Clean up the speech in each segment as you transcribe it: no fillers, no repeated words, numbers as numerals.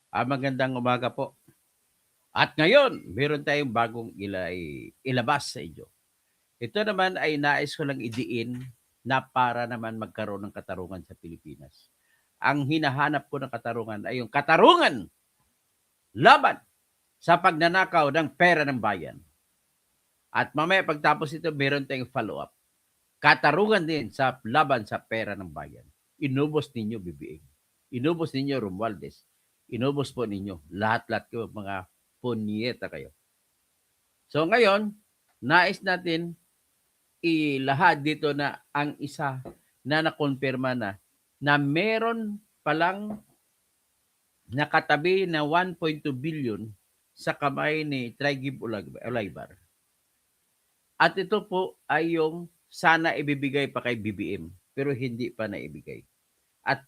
Magandang umaga po. At ngayon, meron tayong bagong ilabas sa inyo. Ito naman ay nais ko lang idiin na para naman magkaroon ng katarungan sa Pilipinas. Ang hinahanap ko ng katarungan ay yung katarungan laban sa pagnanakaw ng pera ng bayan. At mamaya pagtapos ito, meron tayong follow-up. Katarungan din sa laban sa pera ng bayan. Inubos ninyo BBM. Inubos ninyo Romualdez. Inubos po ninyo lahat-lahat ko mga punyeta kayo. So ngayon, nais natin ilahad dito na ang isa na nakonfirma na meron palang nakatabi na 1.2 billion sa kamay ni Trigib Olaybar. At ito po ay yung sana ibibigay pa kay BBM pero hindi pa naibigay. At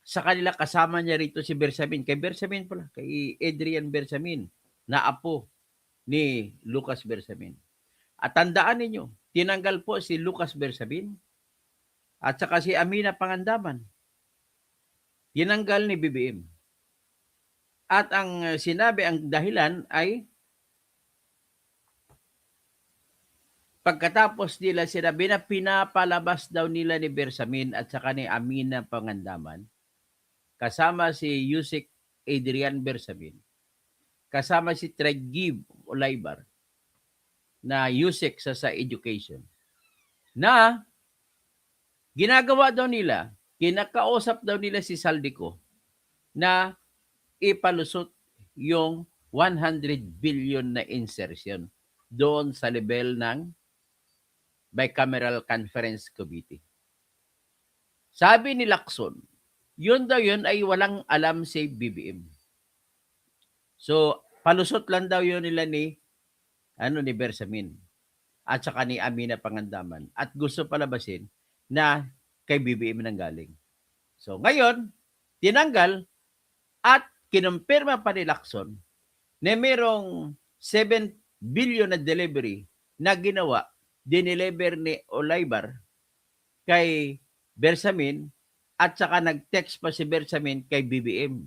sa kanila kasama niya rito si Bersamin. Kay Bersamin pala, kay Adrian Bersamin na apo ni Lucas Bersamin. At tandaan ninyo, tinanggal po si Lucas Bersamin at saka si Amina Pangandaman. Tinanggal ni BBM. At ang sinabi, ang dahilan ay pagkatapos nila sinabi na pinapalabas daw nila ni Bersamin at saka ni Amina Pangandaman, kasama si Yusek Adrian Bersamin, kasama si Trigib Olaybar, na Yusek sa education, na ginagawa daw nila, kinakausap daw nila si Saldico na ipalusot yung 100 billion na insertion doon sa level ng Bicameral Conference Committee. Sabi ni Lacson, yun daw yun ay walang alam si BBM. So, palusot lang daw yun nila ni Bersamin at saka ni Amina Pangandaman at gusto palabasin na kay BBM nang galing. So, ngayon, tinanggal at kinumpirma pa ni Lacson na merong 7 billion na delivery na ginawa, dineliver ni Olaybar kay Bersamin at saka nag-text pa si Bersamin kay BBM.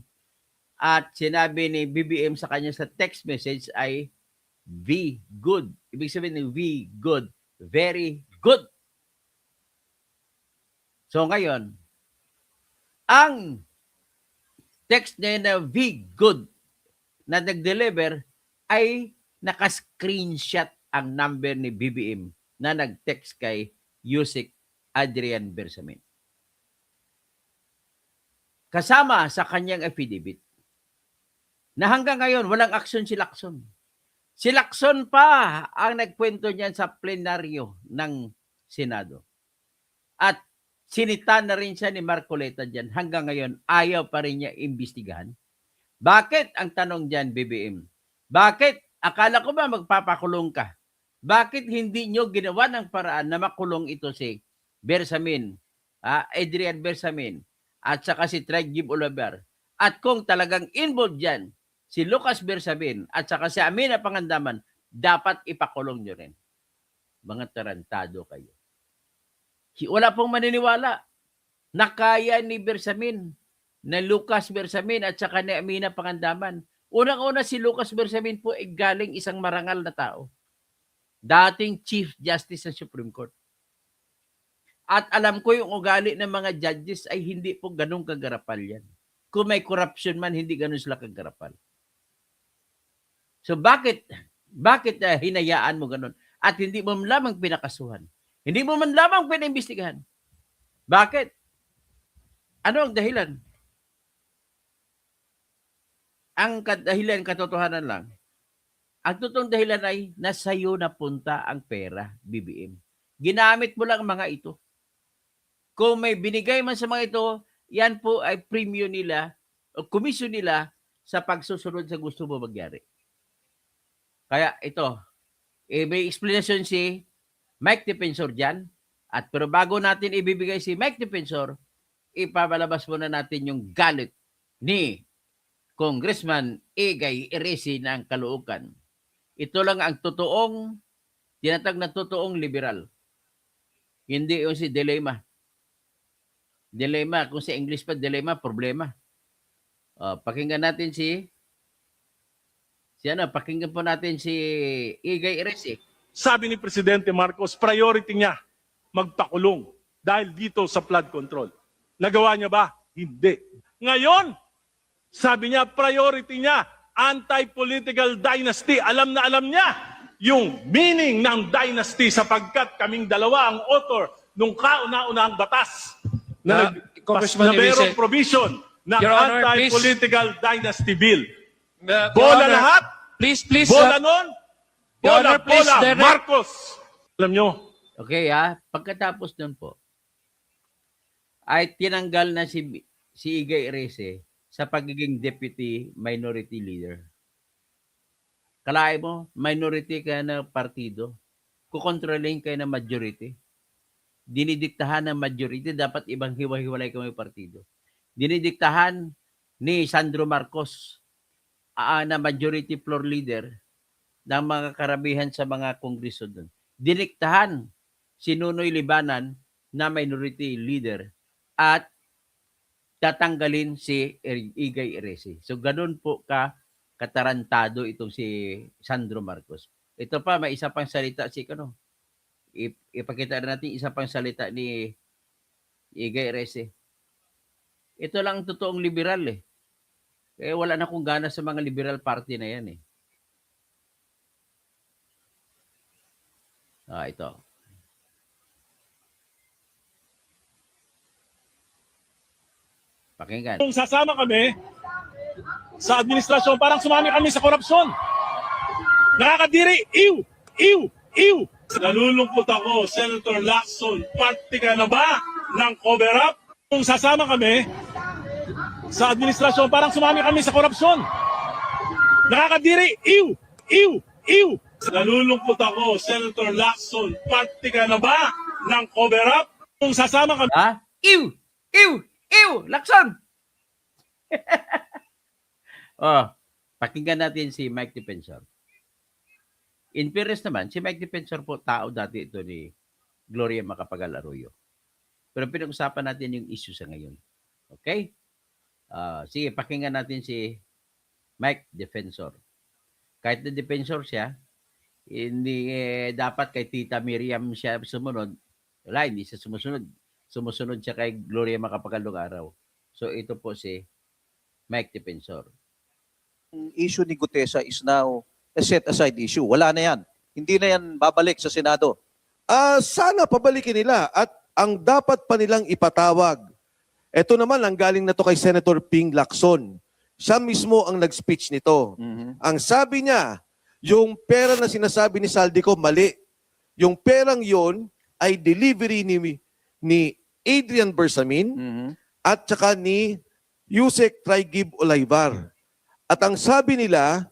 At sinabi ni BBM sa kanya sa text message ay V, good. Ibig sabihin ng V, good. Very good. So ngayon, ang text niya na V, good na nag-deliver ay naka-screenshot ang number ni BBM na nag-text kay Yusek Adrian Bersamin. Kasama sa kanyang affidavit na hanggang ngayon walang aksyon si Lacson. Si Lacson pa ang nagkwento niyan sa plenaryo ng Senado. At sinita na rin siya ni Marcoleta dyan. Hanggang ngayon, ayaw pa rin niya imbestigahan. Bakit? Ang tanong dyan, BBM. Bakit? Akala ko ba magpapakulong ka? Bakit hindi nyo ginawa ng paraan na makulong ito si Bersamin, Adrian Bersamin, at saka si Trigib Olaybar? At kung talagang involved dyan, si Lucas Bersamin at saka si Amina Pangandaman, dapat ipakulong nyo rin. Mga tarantado kayo. Wala pong maniniwala na kaya ni Bersamin, na Lucas Bersamin at saka ni Amina Pangandaman. Unang-una si Lucas Bersamin po ay galing isang marangal na tao. Dating Chief Justice ng Supreme Court. At alam ko yung ugali ng mga judges ay hindi po ganun kagarapal yan. Kung may corruption man, hindi ganun sila kagarapal. So bakit hinayaan mo ganun? At hindi mo lamang pinakasuhan. Hindi mo man lamang pinaimbestigahan. Bakit? Ano ang dahilan? Ang dahilan, katotohanan lang. Ang totoong dahilan ay nasa iyo na punta ang pera, BBM. Ginamit mo lang mga ito. Kung may binigay man sa mga ito, yan po ay premium nila o komisyon nila sa pagsusunod sa gusto mo magyari. Kaya ito, may explanation si Mike Defensor dyan. At pero bago natin ibibigay si Mike Defensor, ipapalabas muna natin yung galit ni Congressman Egay Eresi ng Caloocan. Ito lang ang totoong, tinatag na totoong liberal. Hindi yung si Dilema. Dilema, kung sa English pa, dilema, problema. Pakinggan natin pakinggan po natin si Igay Eresi. Sabi ni Presidente Marcos, priority niya magpakulong dahil dito sa flood control. Nagawa niya ba? Hindi. Ngayon, sabi niya, priority niya, anti-political dynasty. Alam na alam niya yung meaning ng dynasty sapagkat kaming dalawa ang author nung kauna-unahang batas na Congressman mayroong Elise. provision ng Your Honor, anti-political dynasty bill. Your Bola Honor, lahat. Please, Bola nun. Your Honor, please, Bola, direct- Marcos. Alam nyo, Okay, pagkatapos nun po, ay tinanggal na si Igay Eresi sa pagiging Deputy Minority Leader. Kalaay mo, minority ka na partido, kukontrolin kayo ng majority. Dinidiktahan ng majority, dapat ibang hiwa-hiwalay kayo may partido. Dinidiktahan ni Sandro Marcos na majority floor leader ng mga karamihan sa mga kongreso doon. Diniktahan si Nunoy Libanan na minority leader at tatanggalin si Igay Eresi. So ganun po katarantado itong si Sandro Marcos. Ito pa, may isa pang salita ipakita na natin isa pang salita ni Igay Eresi. Ito lang ang totoong liberal eh. Kaya wala na akong gana sa mga liberal party na yan eh. Ito. Pakinggan. kung sasama kami sa administrasyon, parang sumami kami sa korupsyon. Nakakadiri, iw. Nalulungkot ako, Senator Lacson, party ka na ba ng cover-up? Kung sasama kami sa administrasyon, parang sumami kami sa korupsyon. Nakakadiri, iw. Nalulungkot ako, Senator Lacson, party ka na ba ng cover-up? Kung sasama kami Ew! Lacson! Pakinggan natin si Mike Defensor. In fairness naman, si Mike Defensor po, tao dati ito ni Gloria Macapagal Arroyo. Pero pinag-usapan natin yung issue sa ngayon. Okay? Sige, pakinggan natin si Mike Defensor. Kahit na defensor siya, hindi dapat kay Tita Miriam siya sumunod. Wala, hindi siya sumusunod. Sumusunod siya kay Gloria Macapagal nung araw. So ito po si Mike Defensor. Issue ni Gutesa is now a set-aside issue. Wala na yan. Hindi na yan babalik sa Senado. Sana pabalikin nila at ang dapat pa nilang ipatawag. Ito naman ang galing na to kay Senator Ping Lacson. Siya mismo ang nag-speech nito. Ang sabi niya, yung pera na sinasabi ni Saldico, mali. Yung perang yon ay delivery ni Adrian Bersamin at saka ni Yusek Traigib Olaybar. At ang sabi nila,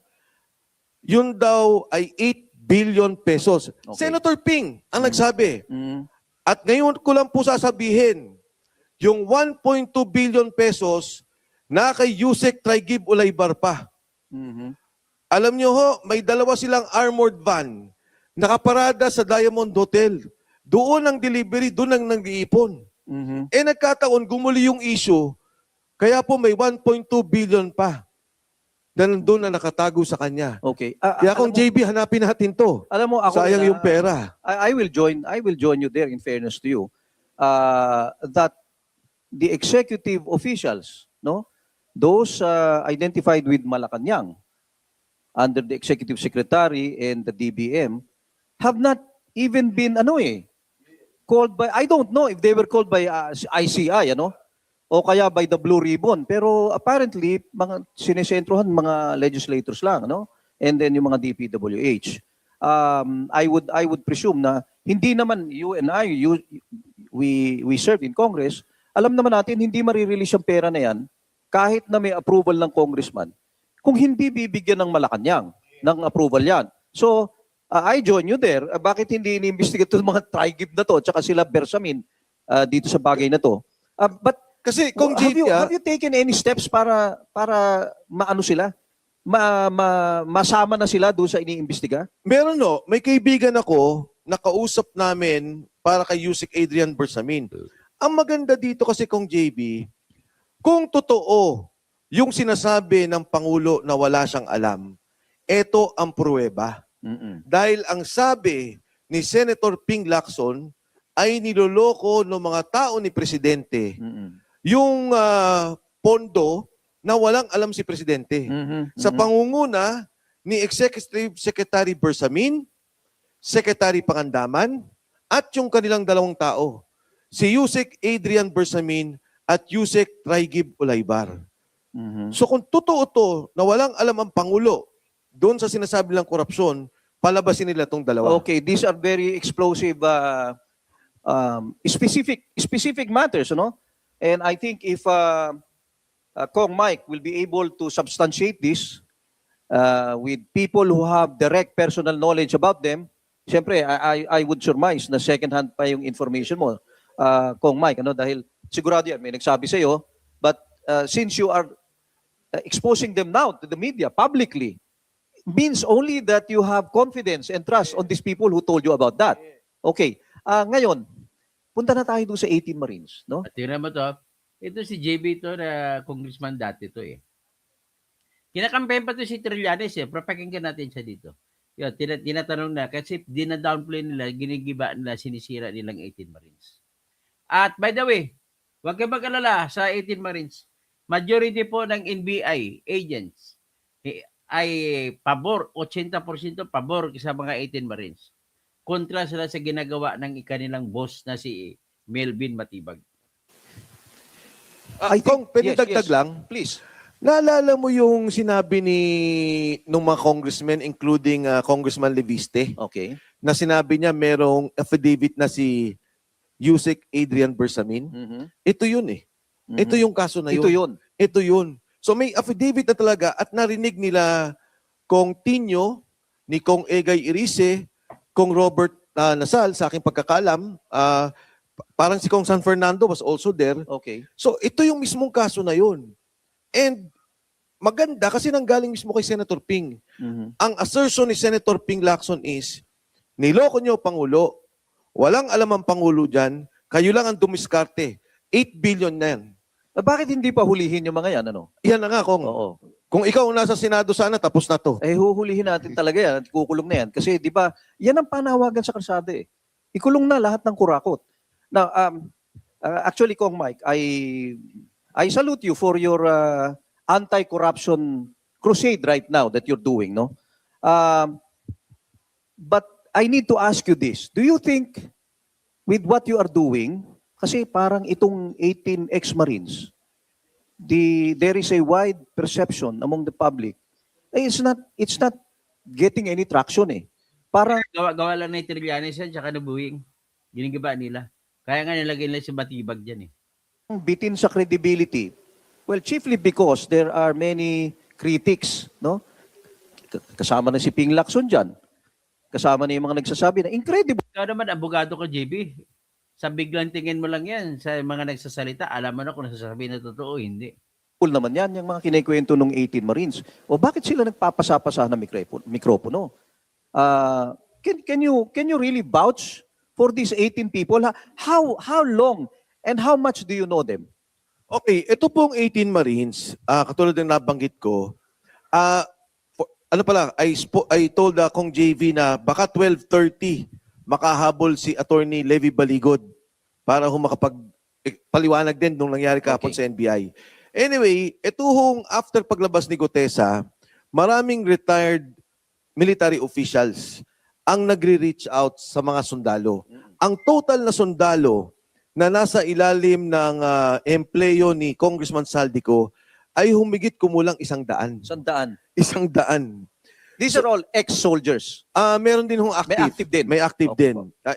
yun daw ay 8 billion pesos. Okay. Senator Ping ang nagsabi. At ngayon ko lang po sasabihin, yung 1.2 billion pesos na kay Yusek Traigib Olaybar pa. Alam nyo ho, may dalawa silang armored van nakaparada sa Diamond Hotel. Doon ang delivery, doon ang nag-iipon. Nagkataon, gumuli yung issue, kaya po may 1.2 billion pa na nandun na nakatago sa kanya. Okay. Kaya kung JB, hanapin natin to. Alam mo, ako, Sayang yung pera. I will join you there in fairness to you. That the executive officials, those identified with Malacanang under the executive secretary and the DBM have not even been called by, I don't know if they were called by ICI, o kaya by the Blue Ribbon. Pero apparently, mga sinesentrohan, mga legislators lang, and then yung mga DPWH. I would presume na hindi naman you and I, we serve in Congress, alam naman natin hindi marirelease yung pera na yan kahit na may approval ng congressman. Kung hindi bibigyan ng Malacanang ng approval yan. So, I join you there. Bakit hindi ini-investigate itong mga Traigib na to tsaka sila Bersamin dito sa bagay na to? But Kasi kung JB, have you taken any steps para maano sila? Masama na sila doon sa iniimbestiga? meron may kaibigan ako, nakausap namin para kay Yusek Adrian Bersamin. Ang maganda dito kasi kung JB, kung totoo yung sinasabi ng Pangulo na wala siyang alam, ito ang pruweba. Mm-mm. Dahil ang sabi ni Senator Ping Lacson ay niloloko ng mga tao ni Presidente Mm-mm. yung pondo na walang alam si Presidente. Mhm. Sa pangunguna ni Executive Secretary Bersamin, Secretary Pangandaman, at yung kanilang dalawang tao, si Yusek Adrian Bersamin at Yusek Traigib Ulaybar. Mhm. So kung totoo to na walang alam ang Pangulo doon sa sinasabi ng korupsyon, palabasin nila tong dalawa. Okay, these are very explosive, specific matters, no? And I think if Kong Mike will be able to substantiate this with people who have direct personal knowledge about them, siyempre, I would surmise na second-hand pa yung information mo, Kong Mike, ano? Dahil sigurado yan, may nagsabi sa'yo, but since you are exposing them now to the media publicly, means only that you have confidence and trust on these people who told you about that. Okay. Ngayon, punta na tayo doon sa 18 Marines, no? At tingnan mo to, ito si JB to na congressman dati to eh. Kinakampaign pa to si Trillanes eh, pero pakinggan natin siya dito. Yun, tinatanong na, kasi dina-downplay nila, ginigiba nila, sinisira nilang 18 Marines. At by the way, huwag kayo mag-alala sa 18 Marines, majority po ng NBI agents ay pabor, 80% pabor sa mga 18 Marines. Kontra sila sa ginagawa ng kanilang boss na si Melvin Matibag. Kung pwede dagdag lang, Please. naalala mo yung sinabi nung mga congressmen, including Congressman Leviste, Okay. na sinabi niya merong affidavit na si Yusek Adrian Bersamin? Mhm. Ito yun eh. Mhm. Ito yung kaso na yun. Ito yun. Ito yun. So may affidavit na talaga at narinig nila Kong Tinio, ni Kong Egay Irice, Kong Robert Nasal, sa aking pagkakalam, parang si Kong San Fernando was also there. Okay. So ito yung mismong kaso na yun. And maganda kasi nanggaling mismo kay Senator Ping. Mhm. Ang assertion ni Senator Ping Lacson is, niloko niyo Pangulo, walang alam ang Pangulo dyan, kayo lang ang dumiskarte. 8 billion na yan. Bakit hindi pa hulihin yung mga yan, ano? Yan na nga, Kong. Oo. Kung ikaw ang nasa Senado sana, tapos na to. Huhulihin natin talaga yan at kukulong na yan. Kasi di ba, yan ang panawagan sa kalsada eh. Ikulong na lahat ng kurakot. Now, actually, Kong Mike, I salute you for your anti-corruption crusade right now that you're doing, no? But I need to ask you this. Do you think with what you are doing, kasi parang itong 18 ex-Marines, there is a wide perception among the public. It's not getting any traction eh. Parang Gawa lang na Trillanes yan, tsaka nabuhing. Ginigiba nila. Kaya nga nilagay nila si Matibag dyan eh. bitin sa credibility. Well, chiefly because there are many critics, no? Kasama na si Ping Lacson dyan. Kasama na yung mga nagsasabi na incredible. Ikaw naman, abogado ko, JB. Sa biglang tingin mo lang yan, sa mga nagsasalita, alam mo na kung nasasabi na totoo, hindi. Cool naman yan, yung mga kinikwento ng 18 Marines. O bakit sila nagpapasa-pasa ng mikropono? Can you really vouch for these 18 people? How long and how much do you know them? Okay, ito pong 18 Marines, katulad ng nabanggit ko, I told Kong JV na baka 12:30 makahabol si Attorney Levy Baligod para makapagpaliwanag din nung nangyari kahapon Okay. sa NBI. Anyway, ito hong after paglabas ni Gutesa, maraming retired military officials ang nagre-reach out sa mga sundalo. Ang total na sundalo na nasa ilalim ng empleyo ni Congressman Saldico ay humigit kumulang 100. Sandaan. 100. These are all ex-soldiers. Meron din hong active. May active din. May active Okay. din.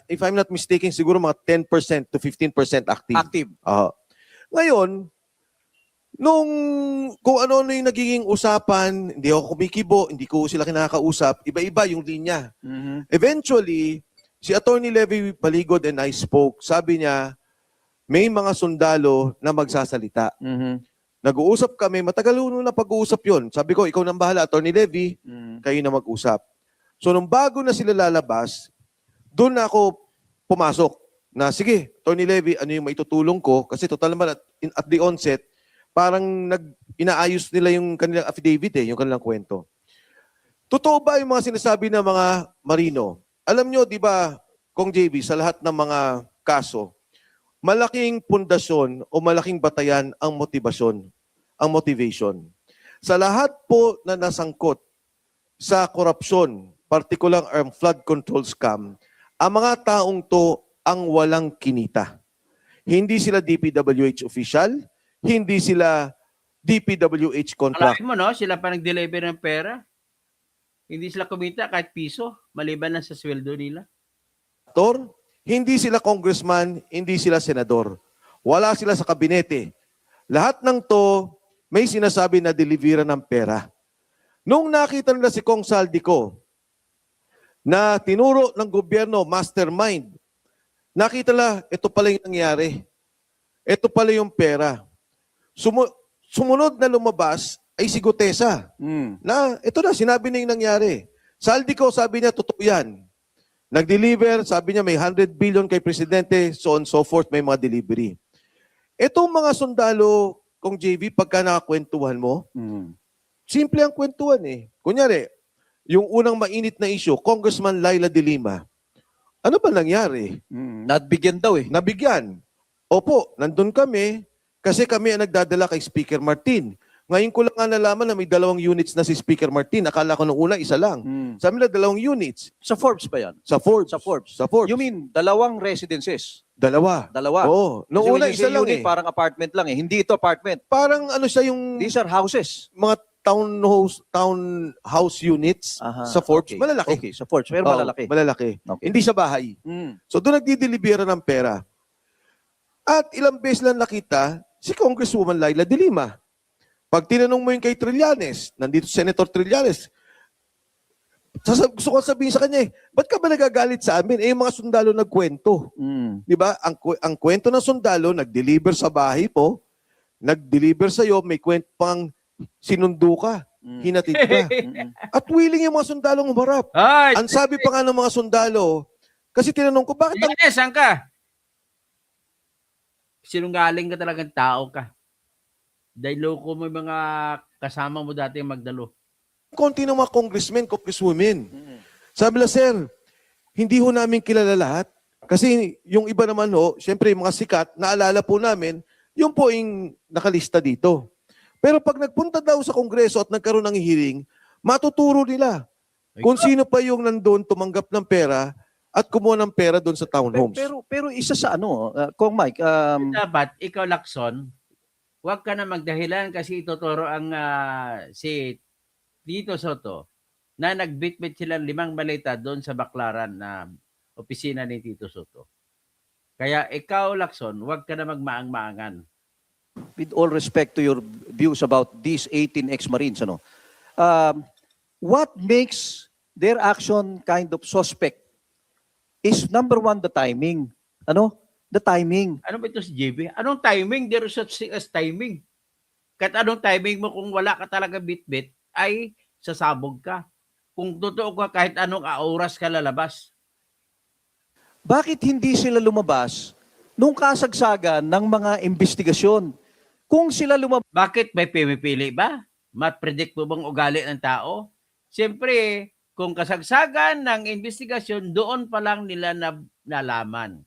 If I'm not mistaken, siguro mga 10% to 15% active. Active. Ngayon, kung ano yung nagiging usapan, hindi ako kumikibo, hindi ko sila kinakausap, iba-iba yung linya. Eventually, si Attorney Levy Baligod and I spoke. Sabi niya, may mga sundalo na magsasalita. Nag-uusap kami, matagal na pag-uusap yon. Sabi ko, ikaw nang bahala, Attorney Levy, kayo na mag-usap. So, nung bago na sila lalabas, doon na ako pumasok na, sige, Attorney Levy, ano yung maitutulong ko? Kasi total naman at the onset, parang inaayos nila yung kanilang affidavit yung kanilang kwento. Totoo ba yung mga sinasabi ng mga marino? Alam nyo, di ba, Kong JB, sa lahat ng mga kaso, malaking pundasyon o malaking batayan ang motivasyon, ang motivation. Sa lahat po na nasangkot sa korupsyon, particular ang flood control scam, ang mga taong to ang walang kinita. Hindi sila DPWH official, hindi sila DPWH contract. Alain mo, no? Sila pa nag-deliver ng pera. Hindi sila kumita kahit piso, maliban na sa sweldo nila. Hindi sila congressman, hindi sila senador. Wala sila sa kabinete. Lahat ng to, may sinasabi na deliveran ng pera. Nung nakita nila si Kong Saldico, na tinuro ng gobyerno, mastermind, nakita nila, ito pala yung nangyari. Ito pala yung pera. Sumunod na lumabas ay si Gutesa. Na, ito na, sinabi na yung nangyari. Saldico, sabi niya, totoo yan. Nag-deliver, sabi niya may 100 billion kay Presidente, so on so forth, may mga delivery. Itong mga sundalo, kung JV, pagka nakakwentuhan mo, simple ang kwentuhan Kunyari, yung unang mainit na issue, Congressman Laila de Lima, ano ba nangyari? Nabigyan daw Nabigyan. Opo, nandun kami, kasi kami ang nagdadala kay Speaker Martin. Ngayon ko lang nga nalaman na may 2 units na si Speaker Martin. Akala ko nung una, isa lang. Sabi nila 2 units. Sa Forbes ba yan? Sa Forbes. Sa Forbes. Sa Forbes. You mean, 2 residences? 2. Dalawa. Oo. Nung Kasi una, when you isa say lang unit, parang apartment lang Hindi ito apartment. Parang ano siya yung These are houses. mga townhouse units Aha, sa Forbes. okay. Malalaki. Okay, sa Forbes. Pero Oo, malalaki. Malalaki. Okay. Hindi sa bahay. So doon nagdidelibera ng pera. At ilang beses lang nakita si Congresswoman Laila de Lima. Pag tinanong mo yung kay Trillanes, nandito Senator Trillanes, gusto ko sabihin sa kanya ba't ka ba nagagalit sa amin? Yung mga sundalo nagkwento. Di ba? Ang kwento ng sundalo, nag-deliver sa bahay po, nag-deliver sa'yo, may kwento pang sinundo ka, hinatid ka. At willing yung mga sundalong umarap. Ay! Ang sabi pa nga ng mga sundalo, kasi tinanong ko, bakit ang Yes, saan ka? Sinungaling ka talagang tao ka. Dahil loko mo yung mga kasama mo dati magdalo. konti ng mga congresswomen? Sabi nila, sir, hindi ho namin kilala lahat. Kasi yung iba naman syempre yung mga sikat, naalala po namin, yung po yung nakalista dito. Pero pag nagpunta daw sa Kongreso at nagkaroon ng hearing, matuturo nila kung sino pa yung nandun tumanggap ng pera at kumuha ng pera doon sa townhomes. Pero isa sa Kong Mike, Dapat, ikaw, Lacson, huwag ka na magdahilan kasi ituturo ang si Tito Soto na nagbitbit silang 5 maleta doon sa Baclaran na opisina ni Tito Soto. Kaya ikaw, Lacson, huwag ka na magmaang-maangan. with all respect to your views about these 18 ex-Marines, what makes their action kind of suspect is number 1, the timing. The timing. Ano ba ito si JB? Anong timing? There is such thing as timing. Kahit anong timing mo, kung wala ka talaga bit-bit, ay sasabog ka. Kung totoo ka, kahit anong oras ka lalabas. Bakit hindi sila lumabas nung kasagsagan ng mga investigasyon? Kung sila lumabas, Bakit? May pipili ba? Ma-predict mo bang ugali ng tao? Siyempre, kung kasagsagan ng investigasyon, doon pa lang nila nalaman.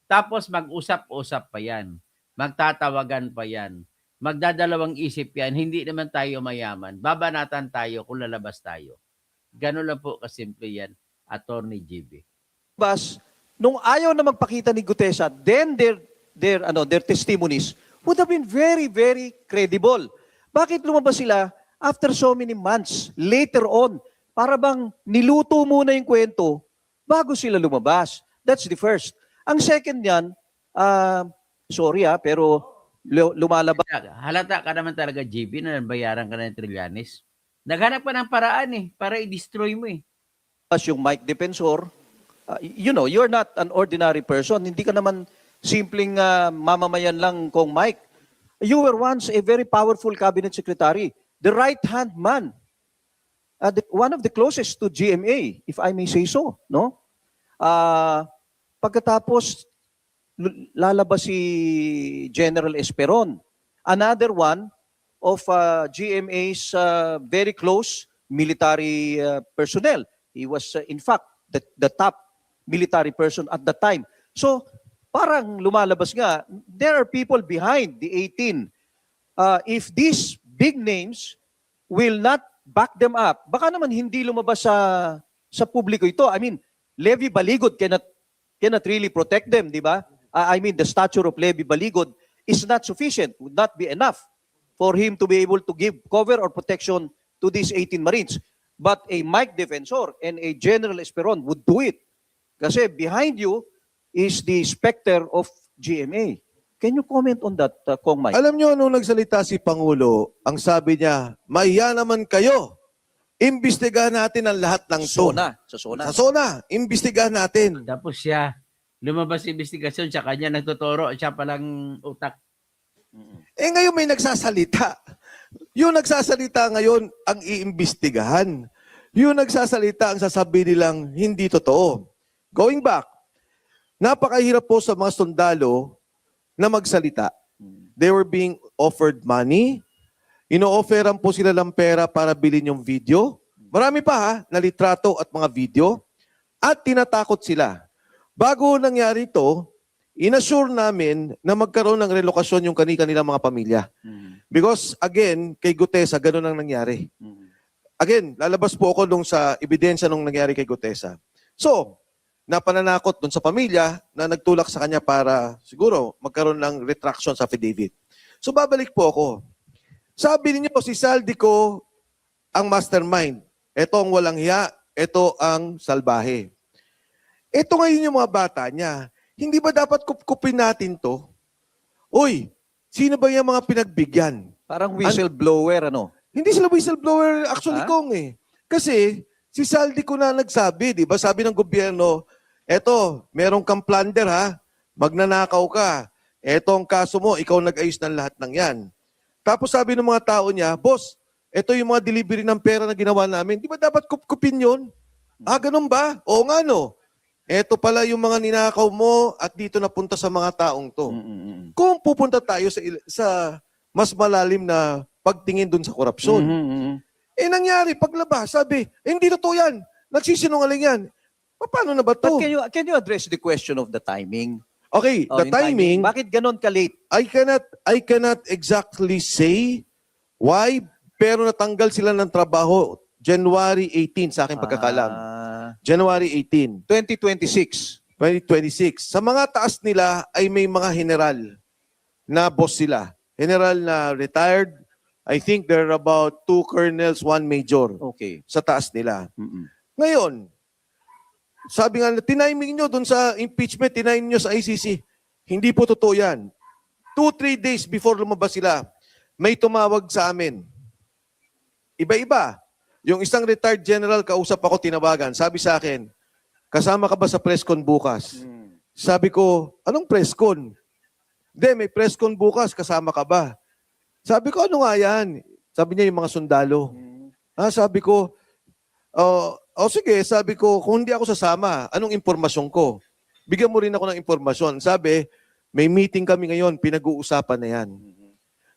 Tapos mag-usap-usap pa yan. Magtatawagan pa yan. Magdadalawang isip yan. Hindi naman tayo mayaman. Babanatan tayo kung lalabas tayo. Ganun lang po kasimple yan, Attorney GB. nung ayaw na magpakita ni Gutesa, then their testimonies would have been very, very credible. Bakit lumabas sila after so many months, later on, para bang niluto muna yung kwento bago sila lumabas? That's the first. Ang second yan, sorry pero lumalabas. Halata ka naman talaga, GB, na bayaran ka ng Trillanes. Naghanap ka ng paraan para i-destroy mo Yung Mike Defensor, you're not an ordinary person. Hindi ka naman simpleng mamamayan lang kong Mike. You were once a very powerful cabinet secretary, the right-hand man, one of the closest to GMA, if I may say so, no? Pagkatapos, lalabas si General Esperon. Another one of GMA's very close military personnel. He was, in fact, the top military person at the time. So, parang lumalabas nga, there are people behind the 18. If these big names will not back them up, baka naman hindi lumabas sa publiko ito. I mean, Levi Baligod cannot really protect them, di ba? I mean, the stature of Levi Baligod is not sufficient, would not be enough for him to be able to give cover or protection to these 18 Marines. But a Mike Defensor and a General Esperon would do it. Kasi behind you is the specter of GMA. Can you comment on that, Kong Mike? Alam nyo, nung nagsalita si Pangulo, ang sabi niya, mahiya naman kayo. Imbestigahan natin ang lahat ng to. Sa SONA. Sa SONA, imbestigahan natin. Tapos siya, lumabas sa investigasyon, sa kanya nagtuturo, siya palang utak. Eh ngayon may nagsasalita. Yung nagsasalita ngayon ang iimbestigahan. Yung nagsasalita ang sasabihin nilang hindi totoo. Going back, napakahirap po sa mga sundalo na magsalita. They were being offered money. Ino-offeran po sila ng pera para bilhin yung video. Marami pa ha, na litrato at mga video. At tinatakot sila. Bago nangyari ito, inassure namin na magkaroon ng relokasyon yung kanilang mga pamilya. Because again, kay Gutesa, ganun ang nangyari. Again, lalabas po ako nung sa ebidensya nung nangyari kay Gutesa. So, napananakot dun sa pamilya na nagtulak sa kanya para siguro magkaroon ng retraction sa affidavit. So, babalik po ako. Sabi niyo si Saldico ang mastermind. Ito ang walang hiya. Ito ang salbahe. Ito ngayon yung mga bata niya. Hindi ba dapat kupkupin natin to? Uy, sino ba yung mga pinagbigyan? Parang whistleblower, ano? Hindi sila whistleblower actually, Ha? Kong eh. Kasi si Saldico na nagsabi, di ba? Sabi ng gobyerno, eto, meron kang plunder ha, magnanakaw ka. Eto ang kaso mo, ikaw nag-ayos ng lahat ng yan. Tapos sabi ng mga tao niya, boss, eto yung mga delivery ng pera na ginawa namin. Di ba dapat kupkupin yun? Ah, ganun ba? Oo nga no. Eto pala yung mga ninakaw mo at dito napunta sa mga taong to. Kung pupunta tayo sa mas malalim na pagtingin dun sa korupsyon, eh nangyari, paglabas, sabi, hindi totoo yan. Nagsisinungaling yan. Paano na ba to? But can you address the question of the timing? Okay, the Yung timing, Bakit ganon ka-late? I cannot exactly say why, pero natanggal sila ng trabaho January 18 sa aking pagkakalam. January 18, 2026. 2026. Sa mga taas nila ay may mga general na boss sila. General na retired. I think there are about 2 colonels, 1 major Okay. sa taas nila. Ngayon, sabi nga, tiniming nyo dun sa impeachment, tiniming nyo sa ICC. Hindi po totoo yan. 2-3 days before lumabas sila, may tumawag sa amin. Iba-iba. Yung isang retired general, kausap ako, tinawagan. Sabi sa akin, kasama ka ba sa press con bukas? Sabi ko, anong press con? Hindi, may press con bukas, kasama ka ba? Sabi ko, ano nga yan? Sabi niya, yung mga sundalo. Sabi ko, sige, sabi ko, kung hindi ako sasama, anong impormasyon ko? Bigyan mo rin ako ng impormasyon. Sabi, may meeting kami ngayon, pinag-uusapan na yan.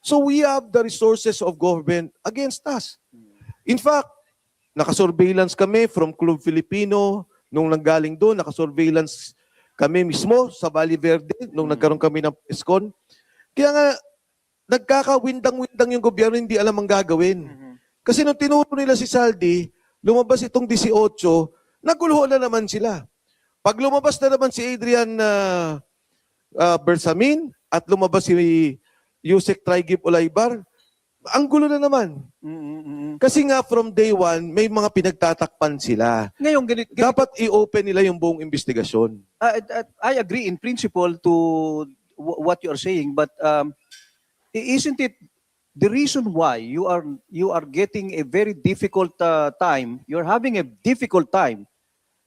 So we have the resources of government against us. In fact, nakasurveillance kami from Club Filipino, nung nanggaling doon, nakasurveillance kami mismo sa Valle Verde, nung nagkaroon kami ng ESCON. Kaya nga, nagkakawindang-windang yung gobyerno, hindi alam ang gagawin. Kasi nung tinuro nila si Saldi, lumabas itong 18, naguluhan na naman sila. Pag lumabas na naman si Adrian Bersamin at lumabas si Yusek Traigib Olaybar, ang gulo na naman. Kasi nga from day one, may mga pinagtatakpan sila. Ngayon, Dapat i-open nila yung buong investigasyon. I agree in principle to what you are saying, but isn't it the reason why you are getting a very difficult time, you're having a difficult time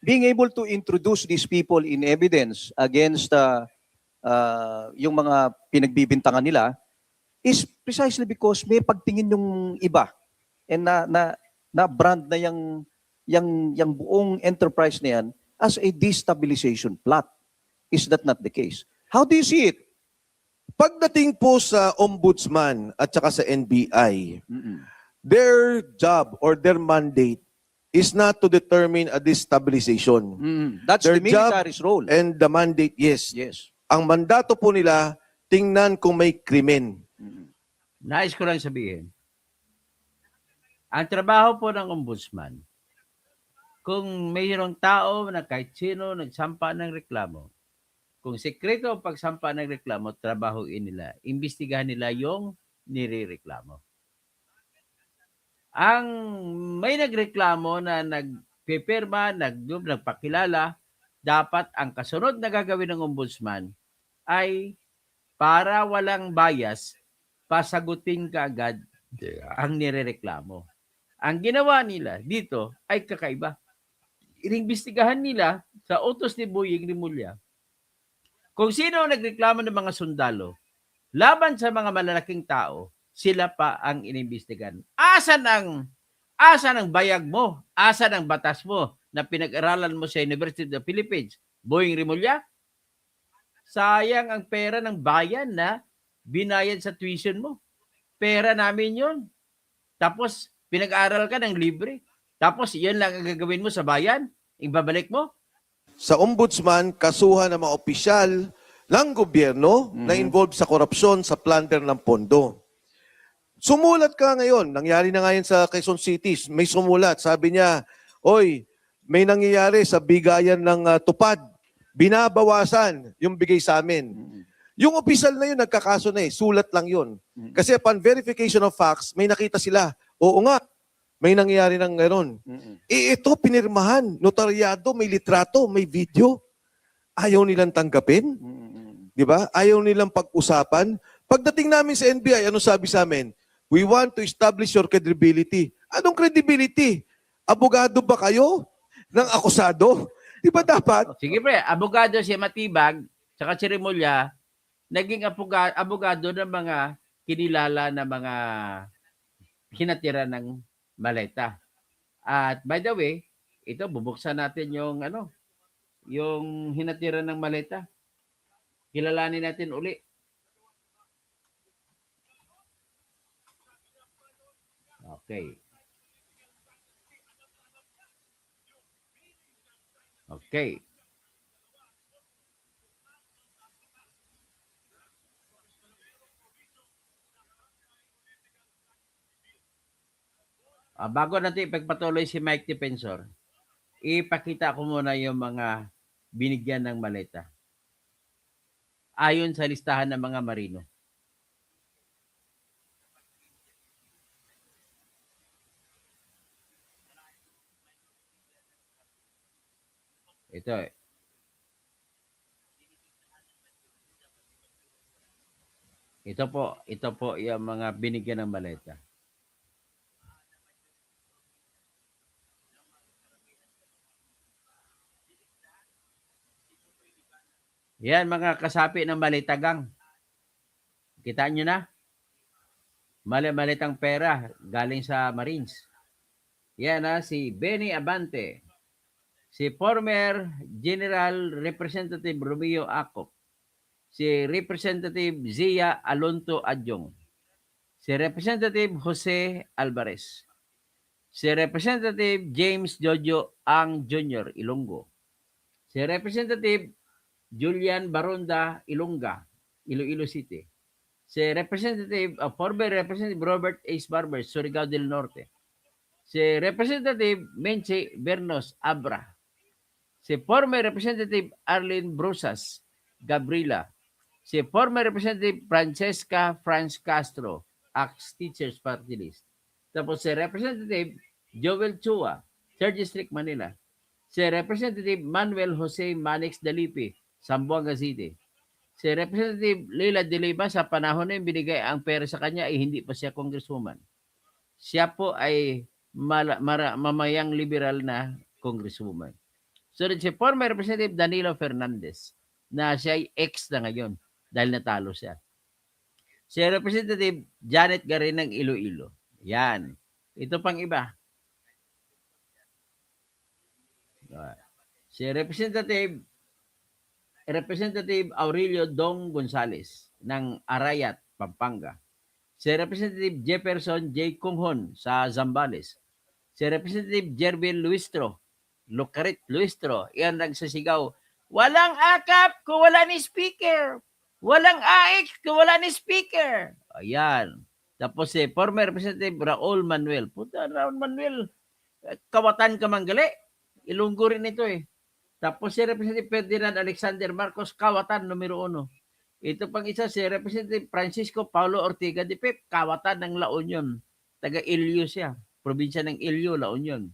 being able to introduce these people in evidence against yung mga pinagbibintangan nila is precisely because may pagtingin yung iba and na brand na yung buong enterprise na yan as a destabilization plot. Is that not the case? How do you see it? Pagdating po sa ombudsman at saka sa NBI, Mm-mm. their job or their mandate is not to determine a destabilization. Mm-mm. That's Their the military's role. And the mandate, yes. Yes. Ang mandato po nila, tingnan kung may krimen. Mm-mm. Nais ko lang sabihin, ang trabaho po ng ombudsman, kung mayroong tao na kahit sino nagsampa ng reklamo, kung sekreto ang pagsampa ng reklamo, trabahoin nila, imbestigahan nila yung nirereklamo. Ang may nagreklamo na nagpipirma, nagpakilala, dapat ang kasunod na gagawin ng ombudsman ay para walang bias, pasagutin kaagad ang nirereklamo. Ang ginawa nila dito ay kakaiba. Inimbestigahan nila sa utos ni Boying Rimulya kung sino ang nagreklamo ng mga sundalo laban sa mga malalaking tao, sila pa ang inimbestigahan. Asan ang bayag mo? Asan ang batas mo na pinag-aralan mo sa University of the Philippines? Boying Rimulya? Sayang ang pera ng bayan na binayad sa tuition mo. Pera namin yun. Tapos, pinag-aral ka ng libre. Tapos, yan lang ang gagawin mo sa bayan? Ibabalik mo? Sa ombudsman, kasuhan ng mga opisyal ng gobyerno na involved sa korupsyon, sa plunder ng pondo. Sumulat ka ngayon. Nangyari na ngayon sa Quezon City. May sumulat. Sabi niya, oy, may nangyayari sa bigayan ng tupad. Binabawasan yung bigay sa amin. Yung opisyal na yun, nagkakaso na eh. Sulat lang yun. Kasi upon verification of facts, may nakita sila. Oo nga, may nangyayari ng gano'n. Ito, pinirmahan. Notaryado, may litrato, may video. Ayaw nilang tanggapin. Di ba? Ayaw nilang pag-usapan. Pagdating namin sa NBI, ano sabi sa amin? We want to establish your credibility. Anong credibility? Abogado ba kayo ng akusado? Di ba dapat? Sige pre, abogado si Matibag, saka si Rimulya, naging abogado ng mga kinilala na mga hinatira ng maleta. At by the way, ito bubuksan natin yung yung hinatira ng maleta. Kilalanin natin uli. Okay. Okay. Bago natin ipagpatuloy si Mike Defensor, ipakita ko muna yung mga binigyan ng maleta. Ayon sa listahan ng mga marino. Ito eh. Ito po yung mga binigyan ng maleta. Yan mga kasapi ng malitagang. Kita nyo na? Malitang pera galing sa Marines. Yan si Benny Abante. Si former General Representative Romeo Acop. Si Representative Zia Alonto Adjong. Si Representative Jose Alvarez. Si Representative James Jojo Ang Jr. Ilonggo. Si Representative Julian Baronda Ilongga, Iloilo City. Si former Representative Robert Ace Barber, Surigao del Norte. Si Representative Menche Bernos Abra. Si former Representative Arlene Brusas Gabriela. Si former Representative Francesca Franz Castro, Axe Teachers Party List. Tapos si Representative Joel Chua, 3rd District Manila. Si Representative Manuel Jose Manix Dalipi, Zamboanga City. Si Representative Leila de Lima, sa panahon na yung binigay ang pera sa kanya ay hindi pa siya congresswoman. Siya po ay mamayang liberal na congresswoman. So si former Representative Danilo Fernandez na siya ay ex na ngayon dahil natalo siya. Si Representative Janet Garin ng Iloilo. Yan. Ito pang iba. Si Representative Representative Aurelio Dong Gonzales ng Arayat, Pampanga. Si Representative Jefferson J. Kunghon sa Zambales. Si Representative Jervin Luistro, Luistro, yan nagsasigaw, walang akap kung wala ni speaker. Walang AX kung wala ni speaker. Ayan. Tapos si former Representative Raul Manuel. Puta, Raul Manuel, kawatan ka manggali. Ilunggo rin ito eh. Tapos si Representative Ferdinand Alexander Marcos, kawatan numero 1. Ito pang isa si Representative Francisco Paulo Ortiga de Pep, kawatan ng La Union. Taga Ilio siya. Probinsya ng Ilio, La Union.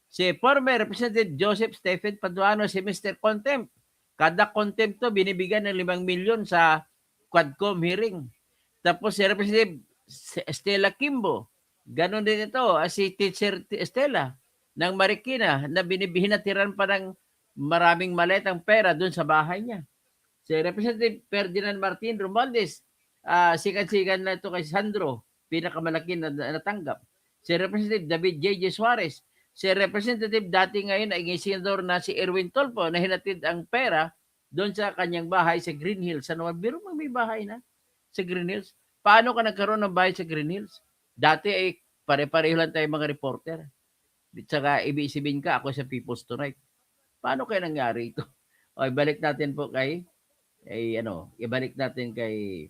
Si former Representative Joseph Stephen Paduano, si Mr. Contempt. Kada contempt to, binibigyan ng 5 milyon sa Quadcom hearing. Tapos si Representative Estela Kimbo. Ganon din ito, si Teacher Estela ng Marikina na binibinatiran pa ng maraming maletang pera doon sa bahay niya. Si Representative Ferdinand Martin Romualdez, sikat-sikat na ito kay Sandro, pinakamalaki na natanggap. Si Representative David J. Suarez, si Representative dati ngayon ay senador na si Erwin Tolpo na hinatid ang pera doon sa kanyang bahay sa Green Hills. Ano, biro may bahay na sa Green Hills. Paano ka nagkaroon ng bahay sa Green Hills? Dati ay pare-pareho lang tayo mga reporter. Tsaka ibig-isibin ka, ako sa People's Tonight. Paano kaya nangyari ito? O, ibalik natin po ibalik natin kay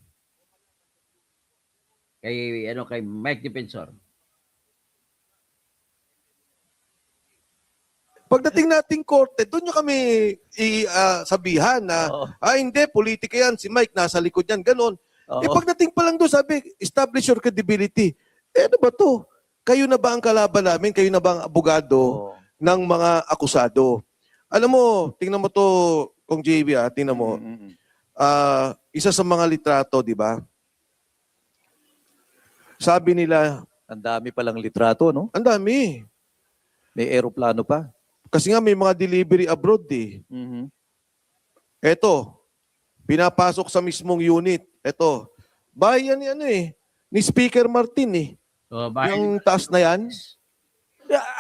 Mike Defensor. Pagdating nating korte, doon nyo kami sabihan na, Oo. hindi, politika yan, si Mike nasa likod yan, ganon. Oo. Pagdating pa lang doon, sabi, establish your credibility. Ano ba to? Kayo na ba ang kalaban namin? Kayo na ba ang abogado ng mga akusado? Alam mo, tingnan mo to, Kung JB, tingnan mo. Isa sa mga litrato, di ba? Sabi nila, Ang dami palang litrato, no? ang dami. May eroplano pa. Kasi nga may mga delivery abroad eh. Eto, pinapasok sa mismong unit. Eto, bahay yan ni Speaker Martin eh. Yung taas na yan.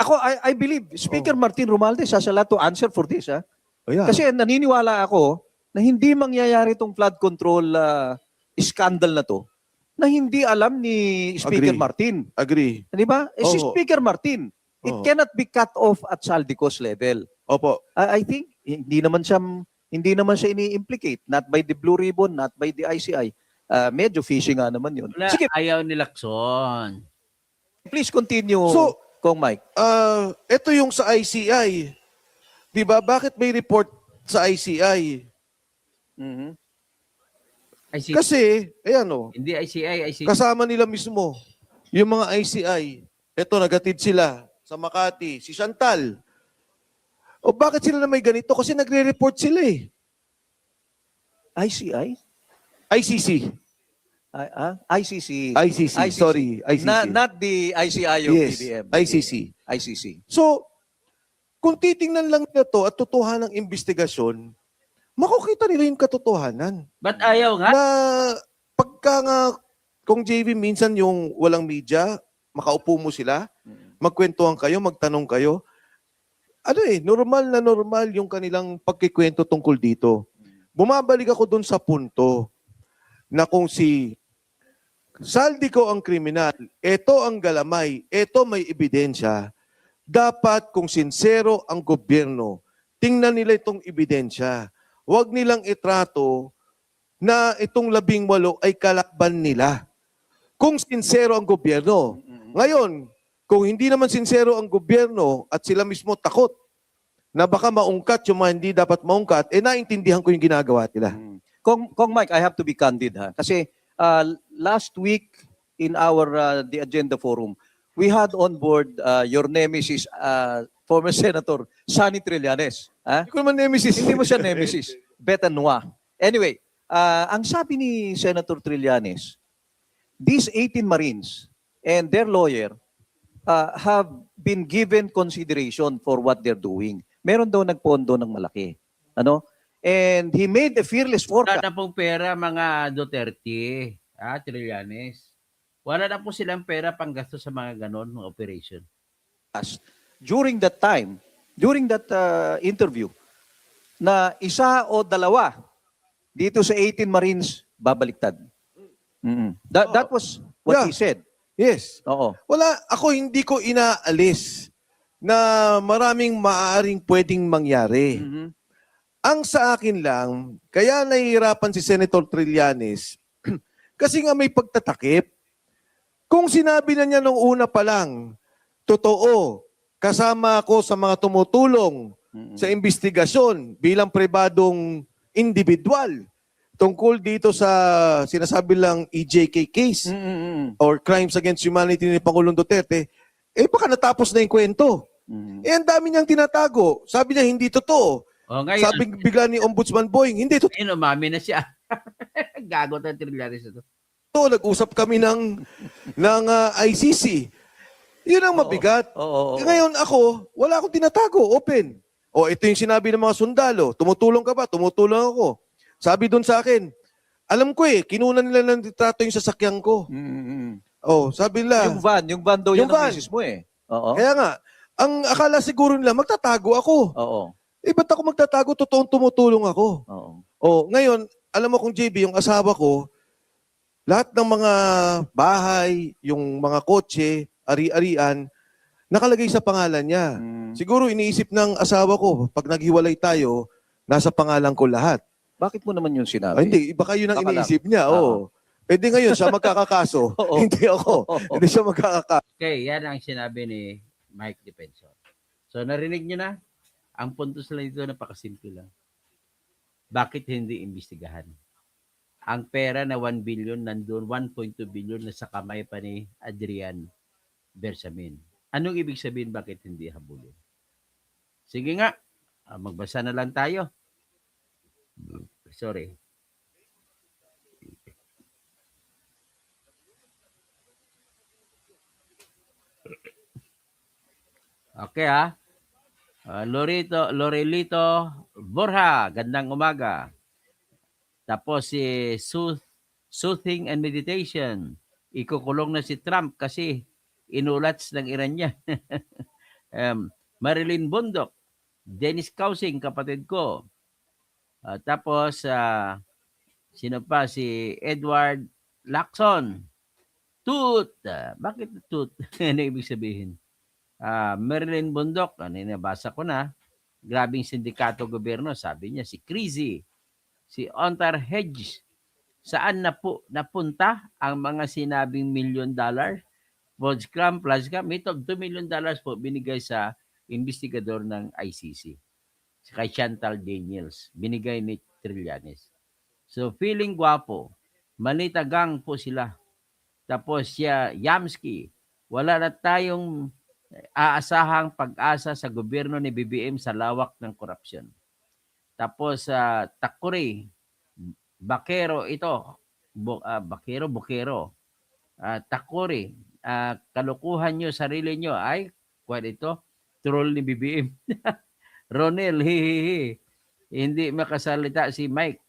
Ako, I believe, Speaker Martin Romualdez has a lot to answer for this. Oh, yeah. Kasi naniniwala ako na hindi mangyayari itong flood control scandal na to na hindi alam ni Speaker Agree. Martin. Agree. Di ba? Si Oo. Speaker Martin, it Oo. cannot be cut off at Saldicos level. Opo. I think hindi naman siya ini-implicate, not by the Blue Ribbon, not by the ICI. Medyo fishy nga naman 'yun. Wala, Sige, ayaw ni Lacson. please continue, So, Kong Mike. Ito yung sa ICI. 'Di ba? Bakit may report sa ICI? ICI. Kasi, ayan Hindi ICI, ICI. kasama nila mismo yung mga ICI. Ito, nagatid sila sa Makati. Si Chantal. O bakit sila na may ganito? Kasi nagre-report sila eh. ICI? ICC. ICC. ICC. Sorry, ICC. Not the ICI of Yes, PBM. ICC. ICC. So, kung titingnan lang nila to at totohanan ng investigasyon, makukita nila yung katotohanan. Ba't ayaw nga? Na pagka nga, kung JV, minsan yung walang media, makaupo mo sila, magkwentuhan kayo, magtanong kayo. Normal na normal yung kanilang pagkikwento tungkol dito. Bumabalik ako dun sa punto na kung si Saldico ang kriminal, ito ang galamay, ito may ebidensya, dapat kung sincero ang gobyerno, tingnan nila itong ebidensya. Huwag nilang itrato na itong 18 ay kalaban nila. Kung sincero ang gobyerno. Ngayon, kung hindi naman sincero ang gobyerno at sila mismo takot na baka maungkat yung mga hindi dapat maungkat, naintindihan ko yung ginagawa nila. Kong Mike, I have to be candid kasi last week in our the agenda forum, we had on board your nemesis, former Senator Sonny Trillanes. Hindi ko naman nemesis. Hindi mo siya nemesis. Betanwa. Anyway, ang sabi ni Senator Trillanes, these 18 Marines and their lawyer have been given consideration for what they're doing. Meron daw nagpondo ng malaki. And he made a fearless Wala forecast. na pong pera mga Duterte, Trillanes. Wala na po silang pera pang gasto sa mga ganon, mga operation. During that time, during that interview, na isa o dalawa Dito sa 18 Marines, babaliktad. That was what Yeah. he said. Yes. Oo. Ako hindi ko inaalis na maraming maaaring pwedeng mangyari. Ang sa akin lang, kaya nahihirapan si Senator Trillanes, kasi nga may pagtatakip. Kung sinabi na niya nung una pa lang, totoo, kasama ako sa mga tumutulong sa investigasyon bilang pribadong individual tungkol dito sa sinasabi lang EJK case or crimes against humanity ni Pangulong Duterte, baka natapos na yung kwento. Ang dami niyang tinatago. Sabi niya, hindi totoo. O ngayon, Sabi bigla ni Ombudsman Boying, hindi totoo. ngayon umami na siya. Gago ng Trillanes ito. Nag-usap kami ng ICC. Yun ang mabigat. Oo. Ngayon ako, wala akong tinatago, open. Ito yung sinabi ng mga sundalo. Tumutulong ka ba? Tumutulong ako. Sabi doon sa akin, alam ko kinunan nila ng litrato yung sasakyan ko. Sabi nila. Yung van daw Yung yan ang van. misis mo eh. Oo. Kaya nga, ang akala siguro nila, magtatago ako. Oo. Ba't ako magtatago? Totoong tumutulong ako. Oo. Ngayon, alam mo kung JB, yung asawa ko, lahat ng mga bahay, yung mga kotse, ari-arian, nakalagay sa pangalan niya. Siguro iniisip ng asawa ko, pag naghiwalay tayo, nasa pangalan ko lahat. Bakit mo naman yun sinabi? Hindi, iba kayo nang Baka lang. iniisip niya. Pwede ngayon siya magkakakaso. Oo. Hindi ako. Hindi siya magkakakaso. Okay, yan ang sinabi ni Mike Defensor. So narinig niyo na? Ang puntos lang dito, napakasimple lang. Bakit hindi imbestigahan? Ang pera na 1 billion, nandun 1.2 billion na sa kamay pa ni Adrian Bersamin. Anong ibig sabihin bakit hindi habulin? Sige nga, magbasa na lang tayo. Sorry. Okay Lorelito Borja, gandang umaga. Tapos si Soothing and Meditation, ikukulong na si Trump kasi inulats ng Iran niya. Marilyn Bundok, Dennis Kausing, kapatid ko. Tapos sino pa? Si Edward Lacson. Toot. Bakit toot? Ano ibig sabihin? Marilyn Bundok, nabasa ko na. Grabing sindikato gobyerno, sabi niya. Si Crazy, si Ontar Hedges, saan na po napunta ang mga sinabing $1 million? Vodcram, Plascam, ito $2 million po binigay sa investigador ng ICC. Si kay Chantal Daniels, binigay ni Trillanes. So feeling gwapo, manitagang po sila. Tapos siya, Yamski, wala na tayong aasahang pag-asa sa gobyerno ni BBM sa lawak ng korupsyon. Tapos Takuri, Bakero ito, Bukero. Takuri, kalukuhan nyo sarili nyo ay, ito, troll ni BBM. Ronel, hihihi. Hindi makasalita si Mike.